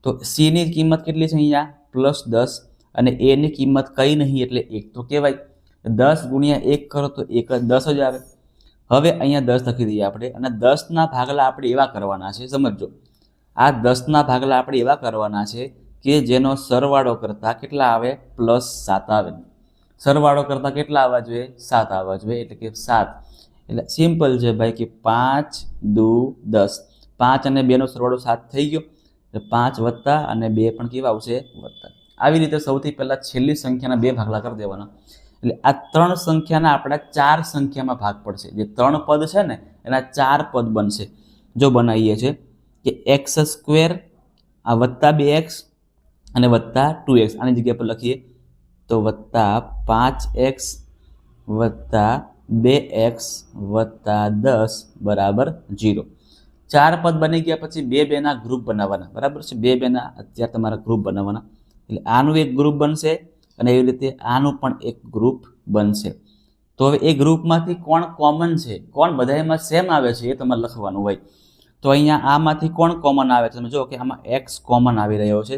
તો c ની કિંમત કેટલી છે? અહીંયા +10 અને a ની કિંમત કઈ નહીં એટલે 1 તો કહેવાય. 10 ગુણ્યા 1 કરો તો 1 10 જ આવે. હવે અહીંયા 10 લખી દઈએ આપણે અને 10 ના ભાગલા આપણે એવા કરવાના છે. સમજો, આ 10 ના ભાગલા આપણે એવા કરવાના છે કે જેનો સરવાળો કરતાં કેટલા આવે +7 આવે. સરવાળો કરતાં કેટલા આવવા જોઈએ 7 આવવા જોઈએ એટલે કે 7. એટલે સિમ્પલ છે ભાઈ કે 5 દુ 10. 5 અને 2 નો સરવાળો 7 થઈ ગયો એટલે 5 વત્તા અને 2 પણ કેવા આવશે વત્તા. આવી રીતે સૌથી પહેલા છેલ્લી સંખ્યાના 2 ભાગલા કરી દેવાના એટલે આ 3 સંખ્યાના આપણા 4 સંખ્યામાં ભાગ પડશે. જે 3 પદ છે ને એના 4 પદ બનશે. જો બનાવીએ છે કે x² આ વત્તા 2x અને વત્તા 2x આની જગ્યા પર લખીએ તો વત્તા 5x વત્તા 2x વત્તા 10 બરાબર 0. 4 પદ બની ગયા પછી 2 ના ગ્રુપ બનાવવાના બરાબર છે. 2 ના અત્યારે તમારા ગ્રુપ બનાવવાના એટલે આનું એક ગ્રુપ બનશે અને એવી રીતે આનું પણ એક ગ્રુપ બનશે. તો હવે એ ગ્રુપમાંથી કોણ કોમન છે, કોણ બધામાં સેમ આવે છે એ તમારે લખવાનું હોય. તો અહીંયા આમાંથી કોણ કોમન આવે છે તમે જો કે આમાં x કોમન આવી રહ્યો છે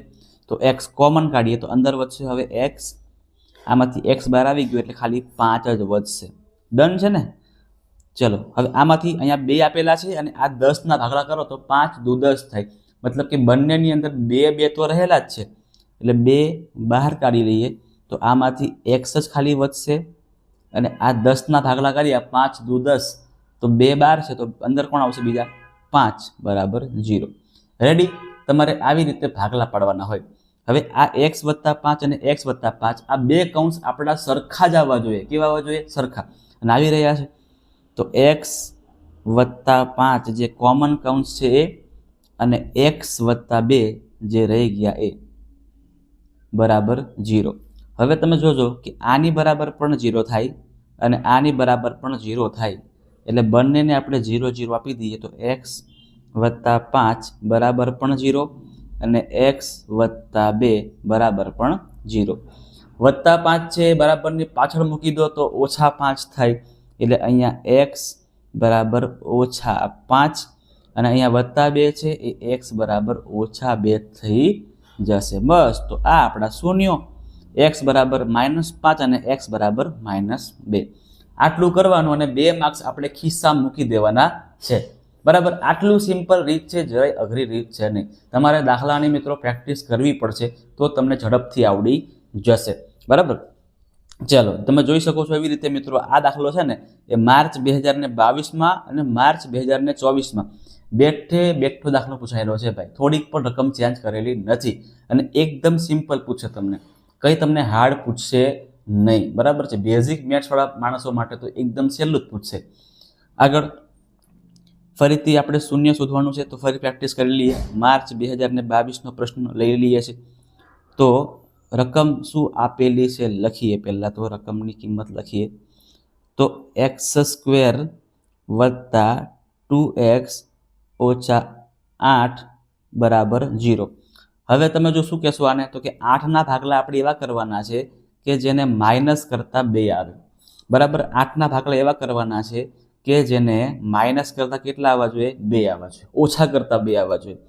તો x કોમન કાઢીએ તો અંદર વધશે હવે x. આમાંથી x બહાર આવી ગયું એટલે ખાલી 5 જ વધશે. ડન છે ને. ચલો હવે આમાંથી અહીંયા 2 આપેલા છે અને આ 10 ના ભાગલા કરો તો 5 દુ 10 થાય. મતલબ કે બંનેની અંદર 2 તો રહેલા જ છે એટલે 2 બહાર કાઢી લઈએ તો આમાંથી x જ ખાલી વધશે અને આ 10 ના ભાગલા કરીએ 5 દુ 10 તો 2 બહાર છે તો અંદર કોણ આવશે બીજા 5 બરાબર 0. રેડી. તમારે આવી રીતે ભાગલા પાડવાના હોય. હવે આ x વત્તા 5 અને x વત્તા 5 આ 2 કૌંસ આપણા સરખા જ આવવા જોઈએ. કેવા આવવા જોઈએ સરખા અને આવી રહ્યા છે તો x વત્તા 5 જે કોમન કૌંસ છે એ અને x વત્તા 2 જે રહી ગયા એ બરાબર 0. હવે તમે જોજો કે આની બરાબર પણ 0 થાય અને આની બરાબર પણ 0 થાય એટલે બંનેને આપણે 0 0 આપી દઈએ તો x વત્તા 5 બરાબર પણ 0 અને x વત્તા 2 બરાબર પણ 0. વત્તા 5 છે બરાબરની પાછળ મૂકી દો તો -5 થાય એટલે અહીંયા x બરાબર -5 અને અહીંયા વત્તા 2 છે એ x બરાબર -2 થઈ જશે. બસ તો આ આપણા શૂન્યો x બરાબર -5 અને x બરાબર -2. આટલું કરવાનું અને 2 માર્ક્સ આપણે ખિસ્સા મૂકી દેવાના છે. બરાબર. આટલું સિમ્પલ રીત છે, જરાય અઘરી રીત છે નહીં. તમારે દાખલાની મિત્રો પ્રેક્ટિસ કરવી પડશે તો તમને ઝડપથી આવડી જશે. બરાબર. ચાલો તમે જોઈ શકો છો એવી રીતે મિત્રો આ દાખલો છે ને એ માર્ચ 2022માં અને માર્ચ 2024માં બેઠો દાખલો પૂછાયેલો છે ભાઈ. થોડીક પણ રકમ ચેન્જ કરેલી નથી અને એકદમ સિમ્પલ પૂછશે તમને. કંઈ તમને હાર્ડ પૂછશે નહીં. બરાબર છે. બેઝિક મેથ્સવાળા માણસો માટે તો એકદમ સહેલું જ પૂછશે. આગળ ફરીથી આપણે શૂન્ય શોધવાનું છે તો ફરી પ્રેક્ટિસ કરી લઈએ. માર્ચ 2022નો પ્રશ્ન લઈ લઈએ છીએ તો રકમ શું આપેલી છે લખીએ. પહેલાં તો રકમની કિંમત લખીએ તો x² વત્તા 2x ઓછા 8 બરાબર 0. હવે તમે જો શું કહેશો આને તો કે 8ના ભાગલા આપણે એવા કરવાના છે કે જેને માઇનસ કરતાં 2 આવે. બરાબર. 8ના ભાગલા એવા કરવાના છે કે જેને માઇનસ કરતાં કેટલા આવવા જોઈએ 2 આવવા જોઈએ, ઓછા કરતાં 2 આવવા જોઈએ.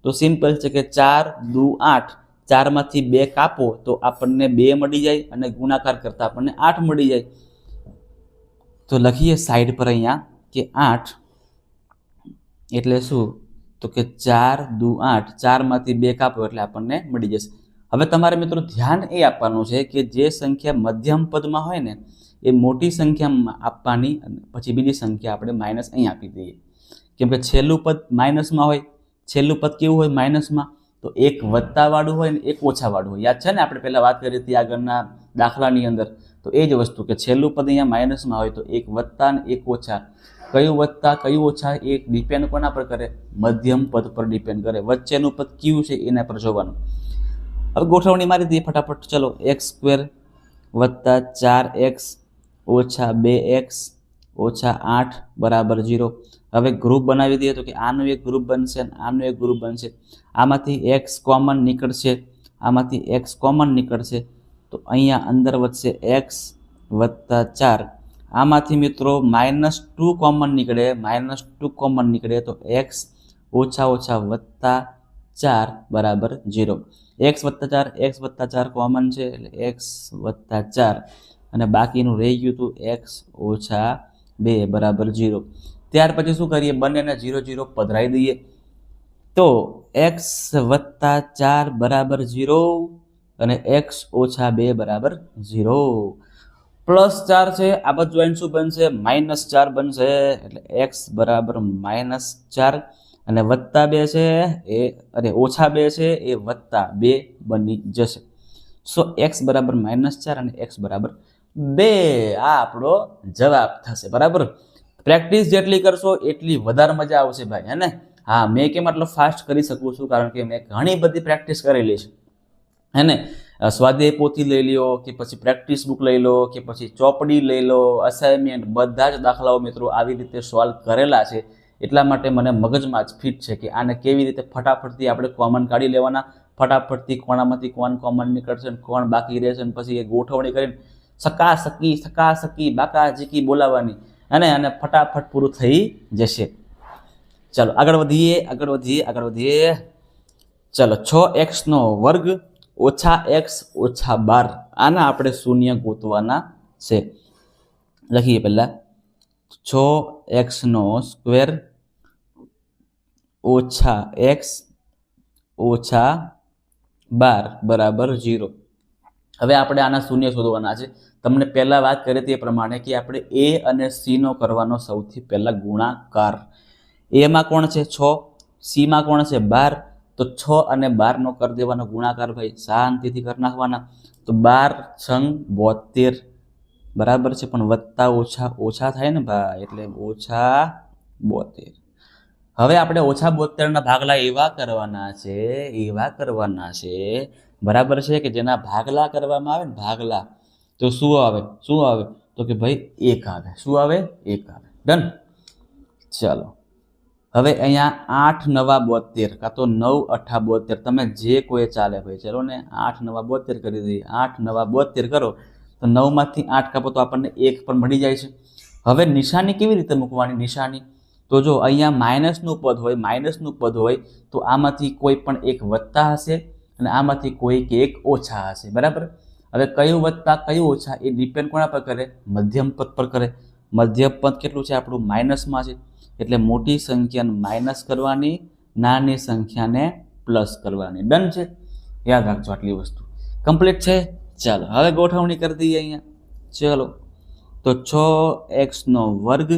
તો સિમ્પલ છે કે 4 દુ 8, 4માંથી 2 કાપો તો આપણને 2 મળી જાય અને ગુણાકાર કરતાં આપણને 8 મળી જાય. તો લખીએ સાઈડ પર અહીંયા કે 8 એટલે શું તો કે 4 દુ 8, 4માંથી 2 કાપો એટલે આપણને મળી જશે. હવે તમારે મિત્રો ધ્યાન એ આપવાનું છે કે જે સંખ્યા મધ્યમ પદમાં હોય ને એ મોટી સંખ્યામાં આપવાની અને પછી બીજી સંખ્યા આપણે માઇનસ અહીં આપી દઈએ. કેમ કે છેલ્લું પદ માઇનસમાં હોય. છેલ્લું પદ કેવું હોય માઇનસમાં તો એક વત્તાવાળું હોય ને એક ઓછાવાળું હોય. યાદ છે ને આપણે પહેલાં વાત કરી હતી આગળના દાખલાની અંદર. તો એ જ વસ્તુ કે છેલ્લું પદ અહીંયા માઇનસમાં હોય તો એક વત્તા અને એક ઓછા. કયું વત્તા કયું ઓછા એ ડિપેન્ડ કોના પર કરે? મધ્યમ પદ પર ડિપેન્ડ કરે. વચ્ચેનું પદ કયું છે એના પર જોવાનું. હવે ગોઠવણી મારી દઈએ ફટાફટ. ચલો x² વત્તા 4x ઓછા 2x ઓછા 8 બરાબર 0. હવે ગ્રુપ બનાવી દઈએ તો કે આનું એક ગ્રુપ બનશે અને આનું એક ગ્રુપ બનશે. આમાંથી x કોમન નીકળશે, આમાંથી x કોમન નીકળશે તો અહીંયા અંદર વધશે x વત્તા 4. આમાંથી મિત્રો -2 કોમન નીકળે, -2 કોમન નીકળે તો x ઓછા ઓછા વત્તા 4 બરાબર 0. x વત્તા 4 કોમન છે એટલે x વત્તા 4 અને બાકીનું રહી ગયું હતું x ઓછા 2 બરાબર 0. ત્યાર પછી શું કરીએ? બંનેને 0 0 પધરાવી દઈએ. તો એક્સ વત્તા 4 બરાબર 0 અને એક્સ ઓછા 2 બરાબર 0. +4 છે, આ બાજુ જોઈને શું બનશે? -4 બનશે. એટલે એક્સ બરાબર -4 અને +2 છે એ ઓછા 2 છે એ +2 બની જશે. સો એક્સ બરાબર -4 અને એક્સ બરાબર 2. આ આપણો જવાબ થશે. બરાબર. પ્રેક્ટિસ જેટલી કરશો એટલી વધારે મજા આવશે ભાઈ, હે ને? હા, મેં કેમ આટલો ફાસ્ટ કરી શકું છું? કારણ કે મેં ઘણી બધી પ્રેક્ટિસ કરેલી છે, હે ને? સ્વાધ્યાય પોથી લઈ લો કે પછી પ્રેક્ટિસ બુક લઈ લો કે પછી ચોપડી લઈ લો, અસાઇનમેન્ટ, બધા જ દાખલાઓ મિત્રો આવી રીતે સોલ્વ કરેલા છે. એટલા માટે મને મગજમાં જ ફિટ છે કે આને કેવી રીતે ફટાફટથી આપણે કોમન કાઢી લેવાના, ફટાફટથી કોણામાંથી કોણ કોમન નીકળશે, કોણ બાકી રહેશે, પછી એ ગોઠવણી કરીને સકા સકી બાકા જીકી બોલાવવાની, અને ફટાફટ પૂરું થઈ જશે. ચાલો આગળ વધીએ. ચાલો 6x² ઓછા x ઓછા 12, આના આપણે શૂન્ય ગોતવાના છે. લખીએ પહેલા 6x² ઓછા x ઓછા 12 બરાબર 0. હવે આપણે આના શૂન્ય શોધવાના છે. તમને પહેલા વાત કરી તે પ્રમાણે કે આપણે a અને c નો કરવાનો સૌથી પહેલા ગુણાકાર. a માં કોણ છે? 6. c માં કોણ છે? 12. તો 6 અને 12 નો કરી દેવાનો ગુણાકાર ભાઈ, શાંતિથી કરી નાખવાના. તો 12 છંગ 72 બરાબર છે, પણ વત્તા ઓછા ઓછા થાય ને ભાઈ, એટલે ઓછા 72. હવે આપણે ઓછા 72 ના ભાગલા એવા કરવાના છે બરાબર છે કે જેના ભાગલા કરવામાં આવે ને, ભાગલા, તો શું આવે? તો કે ભાઈ 1 આવે. શું આવે? 1 આવે. ડન. ચાલો હવે અહીંયા 8 નવા 72 કાં તો 9 અઠા 72, તમે જે કોઈ ચાલે ભાઈ. ચલો ને 8 નવા 72 કરી દઈએ. 8 નવા 72 કરો તો 9 માંથી 8 કાપો તો આપણને 1 પણ મળી જાય છે. હવે નિશાની કેવી રીતે મૂકવાની? નિશાની તો જો અહીંયા માઇનસનું પદ હોય તો આમાંથી કોઈ પણ એક વત્તા હશે અને આમાંથી કોઈ એક ઓછા હશે. બરાબર. હવે કયું વત્તા કયું ઓછા એ ડિપેન્ડ કોના પર કરે? મધ્યમ પદ પર કરે. મધ્યમ પદ કેટલું છે આપણું? માઇનસમાં છે. એટલે મોટી સંખ્યાને માઇનસ કરવાની, નાની સંખ્યાને પ્લસ કરવાની. ડન છે? યાદ રાખજો આટલી વસ્તુ. કમ્પ્લીટ છે? ચાલો હવે ગોઠવણી કરી દઈએ અહીંયા. ચલો તો 6x²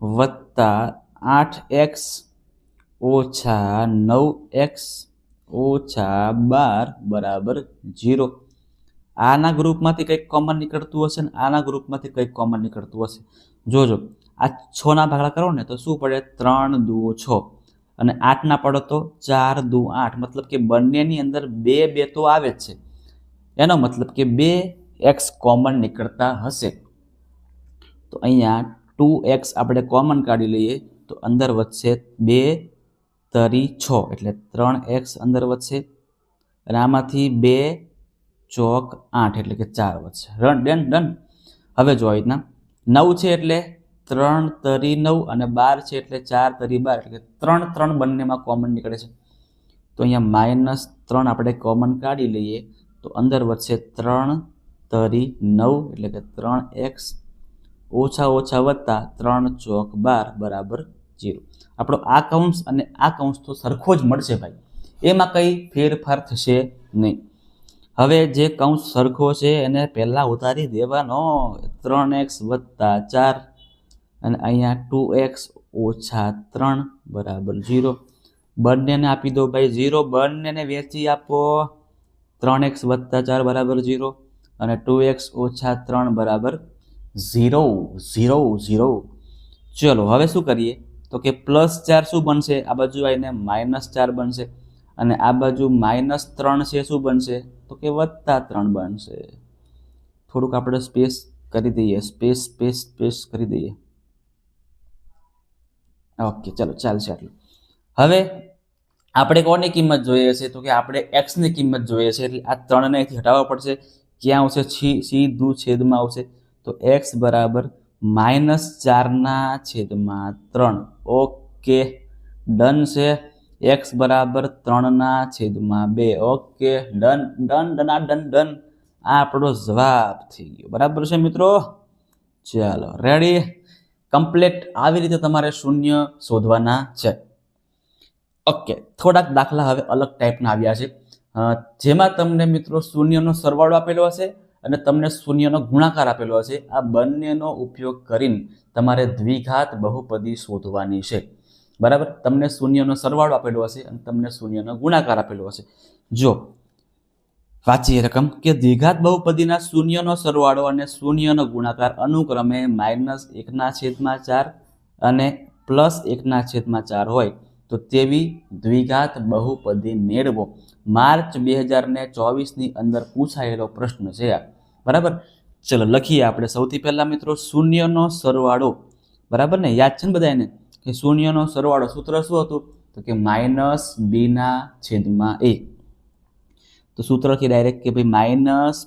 વત્તા 8x ઓછા 9x ઓછા 12 બરાબર 0. આના ગ્રુપમાંથી કંઈક કોમન નીકળતું હશે ને આના ગ્રુપમાંથી કંઈક કોમન નીકળતું હશે. જોજો, આ 6 ના ભાગલા કરો ને તો શું પડે? 3 દુ 6 અને 8 ના પડો તો 4 દુ 8. મતલબ કે બંનેની અંદર 2 તો આવે જ છે. એનો મતલબ કે 2x કોમન નીકળતા હશે. તો અહીંયા 2x આપણે કોમન કાઢી લઈએ તો અંદર વધશે 2 તરી 6 એટલે 3x અંદર વધશે અને આમાંથી 2 ચોક 8 એટલે કે 4 વધશે. ડન. હવે જો આવી રીતના 9 છે એટલે 3 તરી 9 અને 12 છે એટલે 4 તરી 12 એટલે કે 3 બંનેમાં કોમન નીકળે છે. તો અહીંયા -3 આપણે કોમન કાઢી લઈએ તો અંદર વધશે 3 તરી 9 એટલે કે 3x ઓછા ઓછા વત્તા 3 ચોક 12 બરાબર 0. આપણો આ કૌંસ અને આ કૌંસ તો સરખો જ મળશે ભાઈ, એમાં કંઈ ફેરફાર થશે નહીં. હવે જે કૌંસ સરખો છે એને પહેલા ઉતારી દેવાનો. 3x વત્તા 4 અને અહીંયા 2x ઓછા 3 બરાબર 0. બંનેને આપી દો ભાઈ 0. બંનેને વેચી આપો. 3x વત્તા 4 બરાબર 0 અને 2x ઓછા 3 બરાબર 0. ચલો હવે શું કરીએ તો કે +4 શું બનશે? આ બાજુ આવીને -4 બનશે અને આ બાજુ -3 છે શું બનશે? તો કે +3 બનશે. થોડુંક આપણે સ્પેસ કરી દઈએ, સ્પેસ કરી દઈએ. ઓકે, ચલો ચાલશે આટલું. હવે આપણે કોની કિંમત જોઈએ છે? તો કે આપણે x ની કિંમત જોઈએ છે. એટલે આ 3 ને અહીંથી હટાવવા પડશે. ક્યાં આવશે? સીધું છેદમાં આવશે. તો x બરાબર -4/3. ઓકે, ડન છે. x બરાબર 3/2. Okay, done. આ આપણો જવાબ થઈ ગયો. બરાબર છે મિત્રો? ચાલો રેડી, કમ્પ્લીટ. આવી રીતે તમારે શૂન્ય શોધવાના છે. ઓકે, થોડાક દાખલા હવે અલગ ટાઈપના આવ્યા છે, જેમાં તમને મિત્રો શૂન્યનો સરવાળો આપેલો હશે અને તમને શૂન્યનો ગુણાકાર આપેલો હશે. આ બંનેનો ઉપયોગ કરીને તમારે દ્વિઘાત બહુપદી શોધવાની છે. બરાબર, તમને શૂન્યનો સરવાળો આપેલો હશે અને તમને શૂન્યનો ગુણાકાર આપેલો હશે. જો વાંચીએ રકમ કે દ્વિઘાત બહુપદીના શૂન્યનો સરવાળો અને શૂન્યનો ગુણાકાર અનુક્રમે -1/4 અને +1/4 હોય તો તેવી દ્વિઘાત બહુપદી મેળવો. માર્ચ 2024ની અંદર પૂછાયેલો પ્રશ્ન છે આ. બરાબર, ચલો લખીએ આપણે. સૌથી પહેલા મિત્રો શૂન્યનો સરવાળો, બરાબર ને, યાદ છે ને બધાને કે શૂન્યનો સરવાળો સૂત્ર શું હતું? તો કે -b/a. તો સૂત્ર લખી ડાયરેક્ટ કે ભાઈ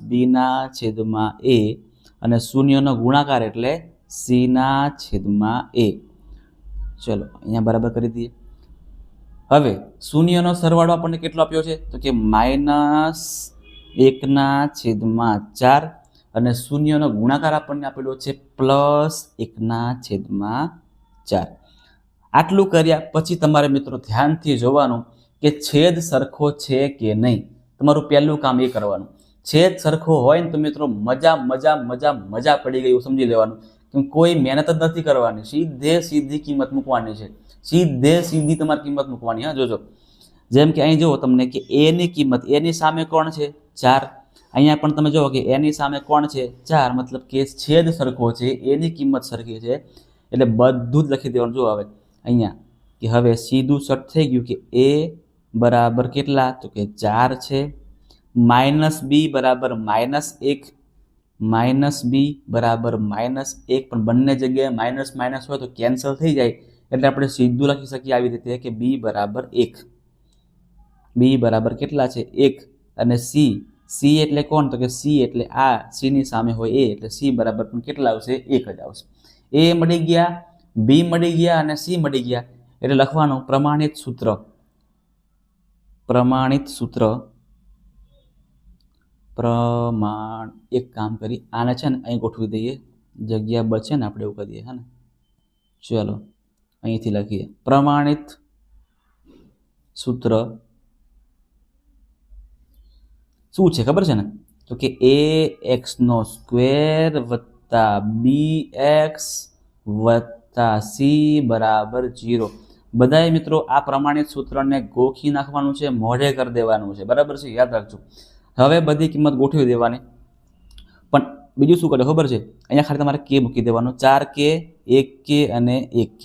-b/a અને શૂન્યનો ગુણાકાર એટલે c/a. ચલો અહીંયા બરાબર કરી દઈએ. હવે શૂન્યનો સરવાળો આપણને કેટલો આપ્યો છે? તો કે -1/4 અને શૂન્યનો ગુણાકાર આપણને આપેલો છે +1/4. આટલું કર્યા પછી તમારે મિત્રો ધ્યાનથી જોવાનું કે છેદ સરખો છે કે નહીં. તમારું પહેલું કામ એ કરવાનું. છેદ સરખો હોય ને તો મિત્રો મજા પડી ગઈ એવું સમજી લેવાનું. કેમ કોઈ મહેનત જ નથી કરવાની, સીધી કિંમત મૂકવાની છે. સીધી તમારે કિંમત મૂકવાની. હા, જોજો. જેમ કે અહીં જુઓ તમને કે a ની કિંમત, a ની સામે કોણ છે? 4. અહીંયા પણ તમે જુઓ કે a ની સામે કોણ છે? 4. મતલબ કે છેદ સરખો છે, a ની કિંમત સરખી છે, એટલે બધું જ લખી દેવાનું. જો હવે અહીંયા કે હવે સીધું સટ થઈ ગયું કે a બરાબર કેટલા? તો કે 4 છે. -b બરાબર -1, -b બરાબર -1, પણ બંને જગ્યાએ માઇનસ હોય તો કેન્સલ થઈ જાય, એટલે આપણે સીધું લખી શકીએ આવી રીતે કે b બરાબર 1. b બરાબર કેટલા છે? 1. અને c એટલે કોણ? તો કે c એટલે આ c ની સામે હોય a, એટલે c બરાબર પણ કેટલા આવશે? 1 જ આવશે. a મળી ગયા, b મળી ગયા અને c મળી ગયા, એટલે લખવાનું પ્રમાણિત સૂત્ર. એક કામ કરી આને છે ને અહીં ગોઠવી દઈએ, જગ્યા બચે ને આપણે એવું કરી દઈએ. હા ને, ચલો અહીંથી લખીએ. પ્રમાણિત સૂત્ર શું છે ખબર છે ને? તો કે ax² + bx + c બરાબર 0. બધાએ મિત્રો આ પ્રમાણિત સૂત્રને ગોખી નાખવાનું છે, મોઢે કરી દેવાનું છે. બરાબર છે, યાદ રાખજો. હવે બધી કિંમત ગોઠવી દેવાની, પણ બીજું શું કરે ખબર છે? અહીંયા ખાલી તમારે કે મૂકી દેવાનું. 4k, 1k અને 1k.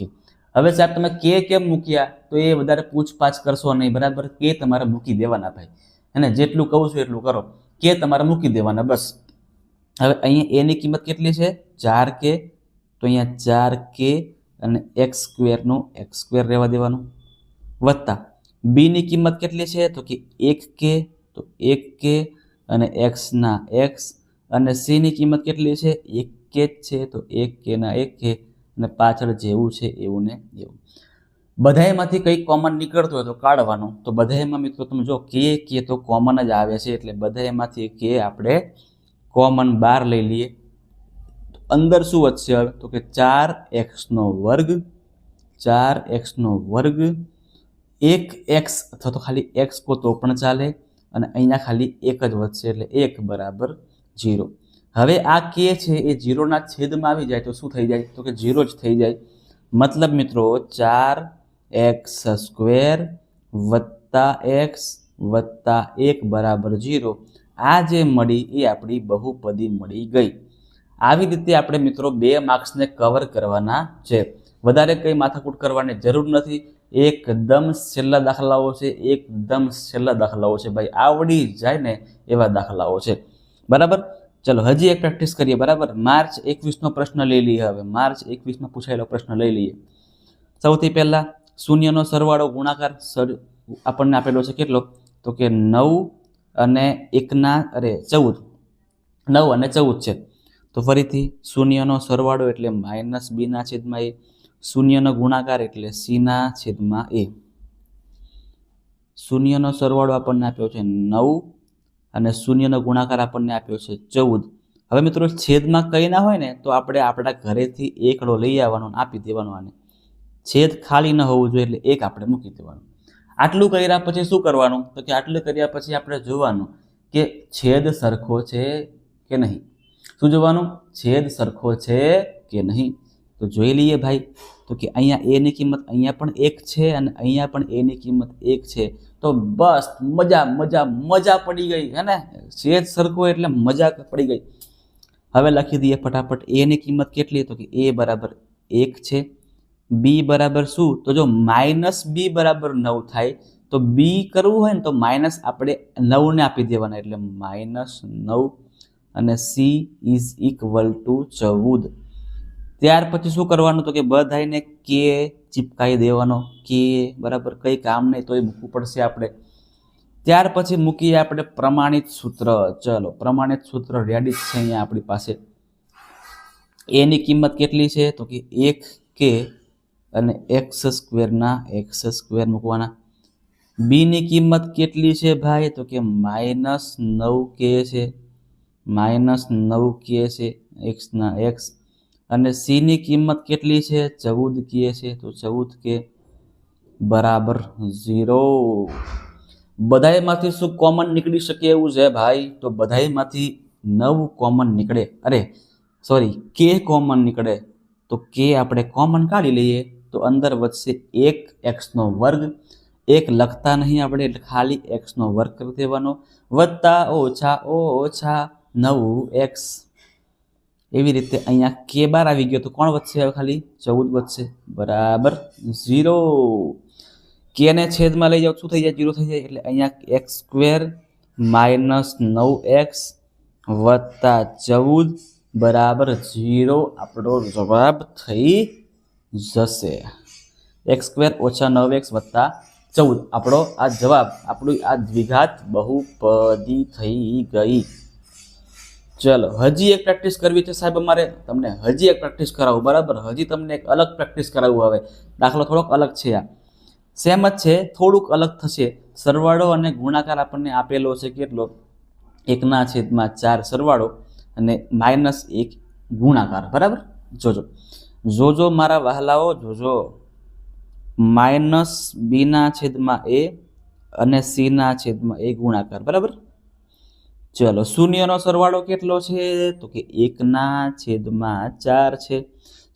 હવે સાહેબ તમે કે કેમ મૂક્યા? તો એ વધારે પૂછપાછ કરશો નહીં. બરાબર, કે તમારે મૂકી દેવાના ભાઈ. અને જેટલું કહું છું એટલું કરો. કે તમારે મૂકી દેવાના, બસ. હવે અહીંયા a ની કિંમત કેટલી છે? 4k. તો અહીંયા 4k અને x² નું x² રહેવા દેવાનું, વત્તા b ની કિંમત કેટલી છે? તો કે 1k. તો 1k અને x ના x, અને c ની કિંમત કેટલી છે? 1k જ છે, તો 1k ના 1k, અને પાછળ જેવું છે એવું ને એવું. બધાયમાંથી કંઈક કોમન નીકળતું હોય તો કાઢવાનું. તો બધાયમાં મિત્રો તમે જો કે તો કોમન જ આવે છે, એટલે બધાયમાંથી કે આપણે કોમન બહાર લઈ લઈએ. અંદર શું વધશે હવે? તો કે 4x², 4x², 1x અથવા તો ખાલી x કો તો પણ ચાલે, અને અહીંયા ખાલી 1 જ વધશે, એટલે 1 બરાબર 0. હવે આ કે છે એ 0ના છેદમાં આવી જાય તો શું થઈ જાય? તો કે 0 જ થઈ જાય. મતલબ મિત્રો 4x² + x + 1 બરાબર 0. આ જે મળી એ આપણી બહુપદી મળી ગઈ. આવી રીતે આપણે મિત્રો 2 માર્ક્સને કવર કરવાના છે. વધારે કંઈ માથાકૂટ કરવાની જરૂર નથી. એકદમ છેલ્લા દાખલાઓ છે, એકદમ છેલ્લા દાખલાઓ છે ભાઈ, આવડી જાય ને એવા દાખલાઓ છે. બરાબર, ચલો હજી એક પ્રેક્ટિસ કરીએ. બરાબર, માર્ચ 21નો પ્રશ્ન લઈ લઈએ. હવે માર્ચ 21માં પૂછાયેલો પ્રશ્ન લઈ લઈએ. સૌથી પહેલા શૂન્યનો સરવાળો ગુણાકાર આપણને આપેલો છે કેટલો? તો કે 9 અને 14. 9 અને 14 છે. તો ફરીથી શૂન્યનો સરવાળો એટલે -b/a, શૂન્યનો ગુણાકાર એટલે c/a. શૂન્યનો સરવાળો આપણને આપ્યો છે 9 અને શૂન્યનો ગુણાકાર આપણને આપ્યો છે 14. હવે મિત્રો છેદમાં કંઈ ના હોય ને તો આપણે આપણા ઘરેથી એકડો લઈ આવવાનો, આપી દેવાનો. આને છેદ ખાલી ન હોવું જોઈએ એટલે 1 આપણે મૂકી દેવાનું. આટલું કર્યા પછી શું કરવાનું? તો કે આટલું કર્યા પછી આપણે જોવાનું કે છેદ સરખો છે કે નહીં. શું જોવાનું? છેદ સરખો છે કે નહીં. તો જોઈ લઈએ ભાઈ. તો કે અહીંયા a ની કિંમત અહીંયા પણ 1 છે અને અહીંયા પણ a ની કિંમત 1 છે. તો બસ મજા મજા મજા પડી ગઈ હે ને. છેદ સરખો એટલે મજા પડી ગઈ. હવે લખી દઈએ ફટાફટ. a ની કિંમત કેટલી? તો કે a બરાબર 1 છે. b બરાબર શું? તો જો -b બરાબર 9 થાય તો b કરવું હોય ને તો માઇનસ આપણે 9 ને આપી દેવાના એટલે -9 અને c ઇઝ ઇક્વલ ટુ 14. ત્યાર પછી શું કરવાનું? તો કે બધાને કે ચીપકાઈ દેવાનો. કે બરાબર કંઈ કામ નહીં તોય મૂકવું પડશે આપણે. ત્યાર પછી મૂકીએ આપણે પ્રમાણિત સૂત્ર. ચલો પ્રમાણિત સૂત્ર રેડી જ છે અહીંયા આપણી પાસે. a ની કિંમત કેટલી છે? તો કે 1k અને x² મૂકવાના. b ની કિંમત કેટલી છે ભાઈ? તો કે -9k છે. -9k છે x ના x. અને c ની કિંમત કેટલી છે? 14k છે. તો 14k બરાબર 0. બધાયમાંથી શું કોમન નીકળી શકે એવું છે ભાઈ? તો બધાયમાંથી 9 કોમન નીકળે. અરે સોરી, k કોમન નીકળે. તો k આપણે કોમન કાઢી લઈએ તો અંદર વધશે 1x². 1 લખતા નહીં આપણે એટલે ખાલી x² કરી દેવાનો. વત્તા ઓછા 9x. એવી રીતે અહીંયા k બાર આવી ગયો તો કોણ વધશે? હવે ખાલી 14 વધશે. બરાબર 0. k ને છેદમાં લઈ જાઓ શું થઈ જાય? 0 થઈ જાય. એટલે અહીંયા x² -9x વત્તા 14 બરાબર 0 આપણો જવાબ થઈ જશે. x² - 9x વત્તા 14 આપણો આ જવાબ, આપણું આ દ્વિઘાત બહુપદી થઈ ગઈ. ચલો હજી એક પ્રેક્ટિસ કરવી છે સાહેબ અમારે. તમને હજી એક પ્રેક્ટિસ કરાવું. બરાબર, હજી તમને એક અલગ પ્રેક્ટિસ કરાવું. હવે દાખલો થોડોક અલગ છે. આ સેમ જ છે, થોડુંક અલગ થશે. સરવાળો અને ગુણાકાર આપણને આપેલો છે કેટલો? 1/4 સરવાળો અને -1 ગુણાકાર. બરાબર, જોજો મારા વહાલાઓ, જોજો. -b/a અને c/a ગુણાકાર. બરાબર. ચલો શૂન્યનો સરવાળો કેટલો છે? તો કે 1/4 છે.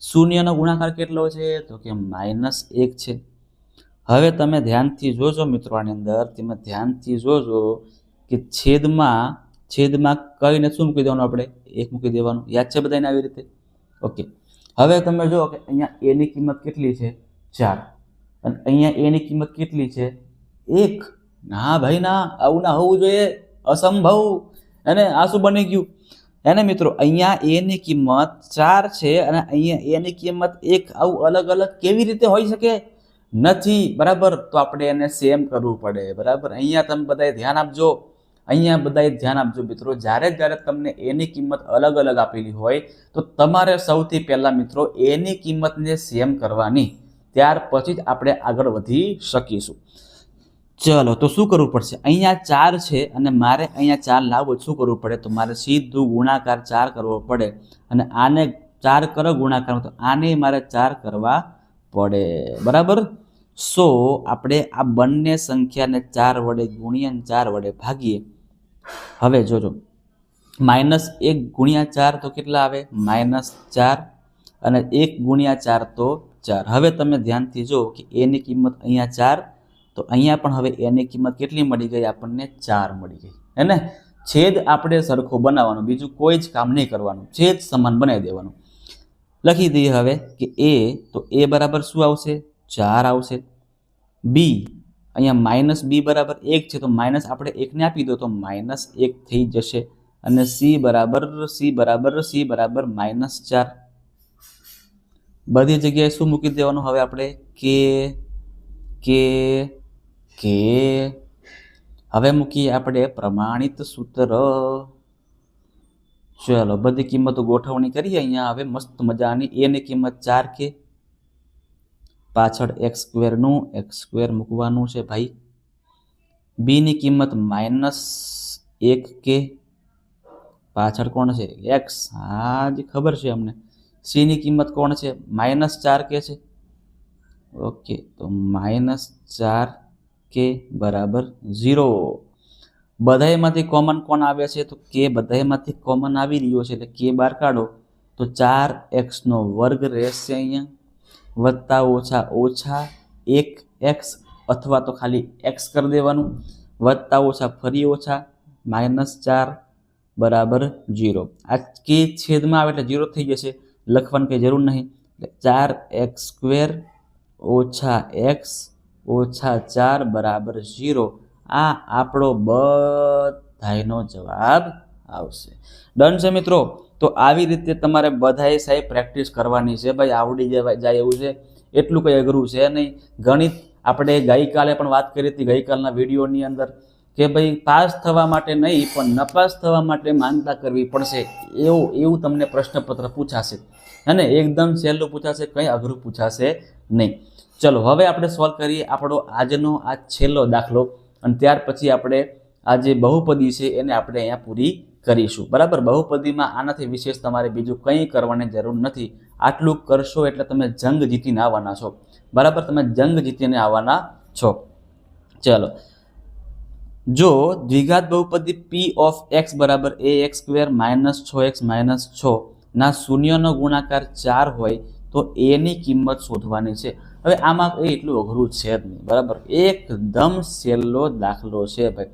શૂન્યનો ગુણાકાર કેટલો છે? તો કે -1 છે. હવે તમે ધ્યાનથી જોજો મિત્રો, આની અંદર તમે ધ્યાનથી જોજો કે છેદમાં કઈને શું મૂકી દેવાનું? આપણે 1 મૂકી દેવાનું. યાદ છે બધાને આવી રીતે? ઓકે. હવે તમે જુઓ કે અહીંયા a ની કિંમત કેટલી છે? 4. અને અહીંયા a ની કિંમત કેટલી છે? 1. ના ભાઈ ના, આવું ના હોવું જોઈએ. અસંભવ. એને આ શું બની ગયું? એને મિત્રો અહીંયા a ની કિંમત 4 છે અને અહીંયા a ની કિંમત 1. આવું અલગ અલગ કેવી રીતે હોઈ શકે? નથી. બરાબર, તો આપણે એને સેમ કરવું પડે. બરાબર, અહીંયા તમે બધાએ ધ્યાન આપજો. મિત્રો, જ્યારે તમને a ની કિંમત અલગ અલગ આપેલી હોય તો તમારે સૌથી પહેલા મિત્રો a ની કિંમતને સેમ કરવાની. ત્યાર પછી જ આપણે આગળ વધી શકીશું. ચલો તો શું કરવું પડશે? અહીંયા 4 છે અને મારે અહીંયા 4 લાવવો. શું કરવું પડે? તો મારે સીધું ગુણાકાર 4 કરવો પડે અને આને 4 કરો ગુણાકાર, તો આને મારે 4 કરવા પડે. બરાબર. સો આપણે આ બંને સંખ્યાને 4 વડે ગુણ્યા 4 વડે ભાગીએ. હવે જોજો, -1 ગુણ્યા 4 તો કેટલા આવે? -4 અને 1 ગુણ્યા 4 તો 4. હવે તમે ધ્યાનથી જો કે a ની કિંમત અહીંયા 4, તો અહીંયા પણ હવે a ની કિંમત કેટલી મળી ગઈ? આપણને 4 મળી ગઈ. હે ને? છેદ આપણે સરખો બનાવવાનો, બીજું કોઈ જ કામ નહીં કરવાનું. છેદ સમાન બનાવી દેવાનું. લખી દઈએ હવે કે a, તો a બરાબર શું આવશે? 4 આવશે. b, અહીંયા -b બરાબર 1 છે તો માઇનસ આપણે 1 ને આપી દો તો -1 થઈ જશે. અને c બરાબર -4. બધી જગ્યાએ શું મૂકી દેવાનું? હવે આપણે કે હવે મૂકીએ આપણે પ્રમાણિત સૂત્ર. ચલો બધી કિંમતો ગોઠવણી કરીએ અહીંયા. હવે મસ્ત મજાની. a ની કિંમત 4k, પાછળ x² નું x² મૂકવાનું છે ભાઈ. b ની કિંમત -1k, પાછળ કોણ છે? x. હા જ ખબર છે અમને. c ની કિંમત કોણ છે? -4k છે. ઓકે, તો -4k કે બરાબર 0. બધાયમાંથી કોમન કોણ આવે છે તો કે બધાયમાંથી કોમન આવી રહ્યો છે એટલે કે બહાર કાઢો તો 4x² રહેશે અહીંયા, વત્તા ઓછા ઓછા 1x અથવા તો ખાલી x કરી દેવાનું, વત્તા ઓછા ફરી ઓછા -4 બરાબર 0. આ કે છેદમાં આવે એટલે 0 થઈ જશે, લખવાની કંઈ જરૂર નહીં. એટલે 4x² ઓછા x ઓછા 4 બરાબર 0. આ આપણો બધાયનો જવાબ આવશે. ડન છે મિત્રો. તો આવી રીતે તમારે બધાએ સાહેબ પ્રેક્ટિસ કરવાની છે ભાઈ, આવડી જાય એવું છે, એટલું કંઈ અઘરું છે નહીં. ગણિત આપણે ગઈકાલે પણ વાત કરી હતી, ગઈકાલના વિડીયોની અંદર, કે ભાઈ પાસ થવા માટે નહીં પણ નપાસ થવા માટે માનતા કરવી પડશે, એવું તમને પ્રશ્નપત્ર પૂછાશે અને એકદમ સહેલું પૂછાશે, કંઈ અઘરું પૂછાશે નહીં. ચલો હવે આપણે સોલ્વ કરીએ આપણો આજનો આ છેલ્લો દાખલો અને ત્યાર પછી આપણે આ જે બહુપદી છે એને આપણે અહીંયા પૂરી કરીશું. બરાબર, બહુપદીમાં આનાથી વિશેષ તમારે બીજું કંઈ કરવાની જરૂર નથી. આટલું કરશો એટલે તમે જંગ જીતીને આવવાના છો. બરાબર, તમે જંગ જીતીને આવવાના છો. ચલો, જો દ્વિઘાત બહુપદી p ઓફ x બરાબર ax² -6x - 6 ના શૂન્યનો ગુણાકાર 4 હોય તો a ની કિંમત શોધવાની છે. હવે આમાં એટલું અઘરું છે જ નહીં. બરાબર, એકદમ સહેલો દાખલો છે ભાઈ.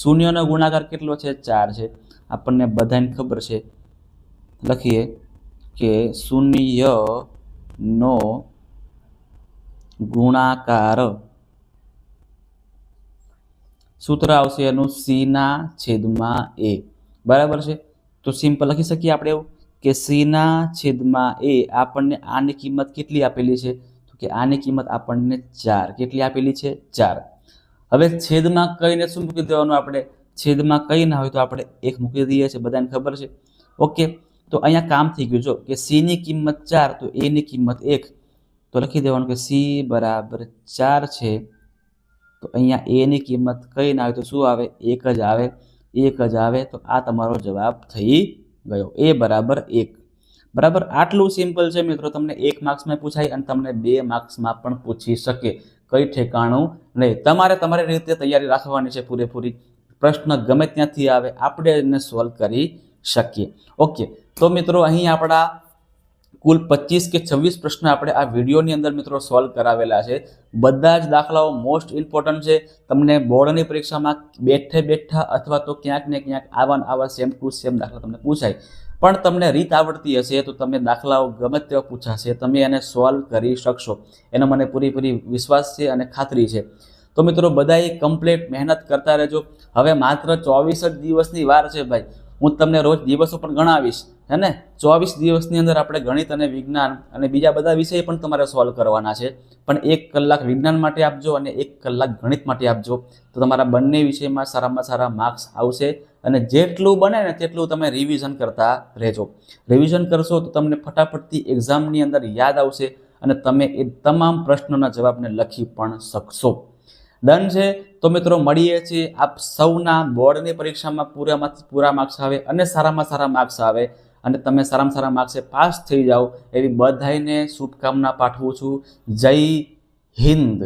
શૂન્યનો ગુણાકાર કેટલો છે? 4 છે, આપણને બધાને ખબર છે. લખીએ કે શૂન્યનો ગુણાકાર સૂત્ર આવશે એનું c/a. બરાબર છે, તો સિમ્પલ લખી શકીએ આપણે એવું કે c/a. આપણને આની કિંમત કેટલી આપેલી છે તો કે આની કિંમત આપણને 4. કેટલી આપેલી છે? 4. હવે છેદમાં કઈને શું મૂકી દેવાનું? આપણે છેદમાં કઈ ના હોય તો આપણે 1 મૂકી દઈએ છીએ, બધાને ખબર છે. ઓકે, તો અહીંયા કામ થઈ ગયું. જો કે c ની કિંમત 4 તો a ની કિંમત 1, તો લખી દેવાનું કે c બરાબર 4 છે. તો અહીંયા a ની કિંમત કઈ ના આવે તો શું આવે? 1 જ આવે. 1 જ આવે તો આ તમારો જવાબ થઈ ગયો, a બરાબર 1. બરાબર, આટલું સિમ્પલ છે મિત્રો. તમને 1 માર્ક્સમાં પૂછાય અને તમને 2 માર્ક્સમાં પણ પૂછી શકે, કઈ ઠેકાણું નહીં. તમારે તમારી રીતે તૈયારી રાખવાની છે પૂરેપૂરી. પ્રશ્ન ગમે ત્યાંથી આવે આપણે એને સોલ્વ કરી શકીએ. ઓકે, તો મિત્રો અહીં આપણા કુલ 25 કે 26 પ્રશ્ન આપણે આ વિડીયોની અંદર મિત્રો સોલ્વ કરાવેલા છે. બધા જ દાખલાઓ મોસ્ટ ઇમ્પોર્ટન્ટ છે. તમને બોર્ડની પરીક્ષામાં બેઠા અથવા તો ક્યાંક ને ક્યાંક આવા સેમ ટુ સેમ દાખલા તમને પૂછાય, પણ તમને રીત આવડતી હશે તો તમે દાખલાઓ ગમે તેવા પૂછાશે તમે એને સોલ્વ કરી શકશો, એનો મને પૂરી વિશ્વાસ છે અને ખાતરી છે. તો મિત્રો બધાએ કમ્પ્લીટ મહેનત કરતા રહેજો. હવે માત્ર 24 જ દિવસની વાર છે ભાઈ. હું તમને રોજ દિવસો પણ ગણાવીશ, હે ને. 24 દિવસની અંદર આપણે ગણિત અને વિજ્ઞાન અને બીજા બધા વિષય પણ તમારે સોલ્વ કરવાના છે. પણ 1 કલાક વિજ્ઞાન માટે આપજો અને 1 કલાક ગણિત માટે આપજો, તો તમારા બંને વિષયમાં સારામાં સારા માર્ક્સ આવશે. અને જેટલું બને ને તેટલું તમે રિવિઝન કરતા રહેજો. રિવિઝન કરશો તો તમને ફટાફટથી એક્ઝામની અંદર યાદ આવશે અને તમે એ તમામ પ્રશ્નોના જવાબને લખી પણ શકશો. ડન છે. તો મિત્રો મળીએ છીએ. આપ સૌના બોર્ડની પરીક્ષામાં પૂરા માર્ક્સ આવે અને સારામાં સારા માર્ક્સ આવે અને તમે સારામાં સારા માર્ક્સે પાસ થઈ જાઓ એવી બધાને શુભકામના પાઠવું છું. જય હિન્દ.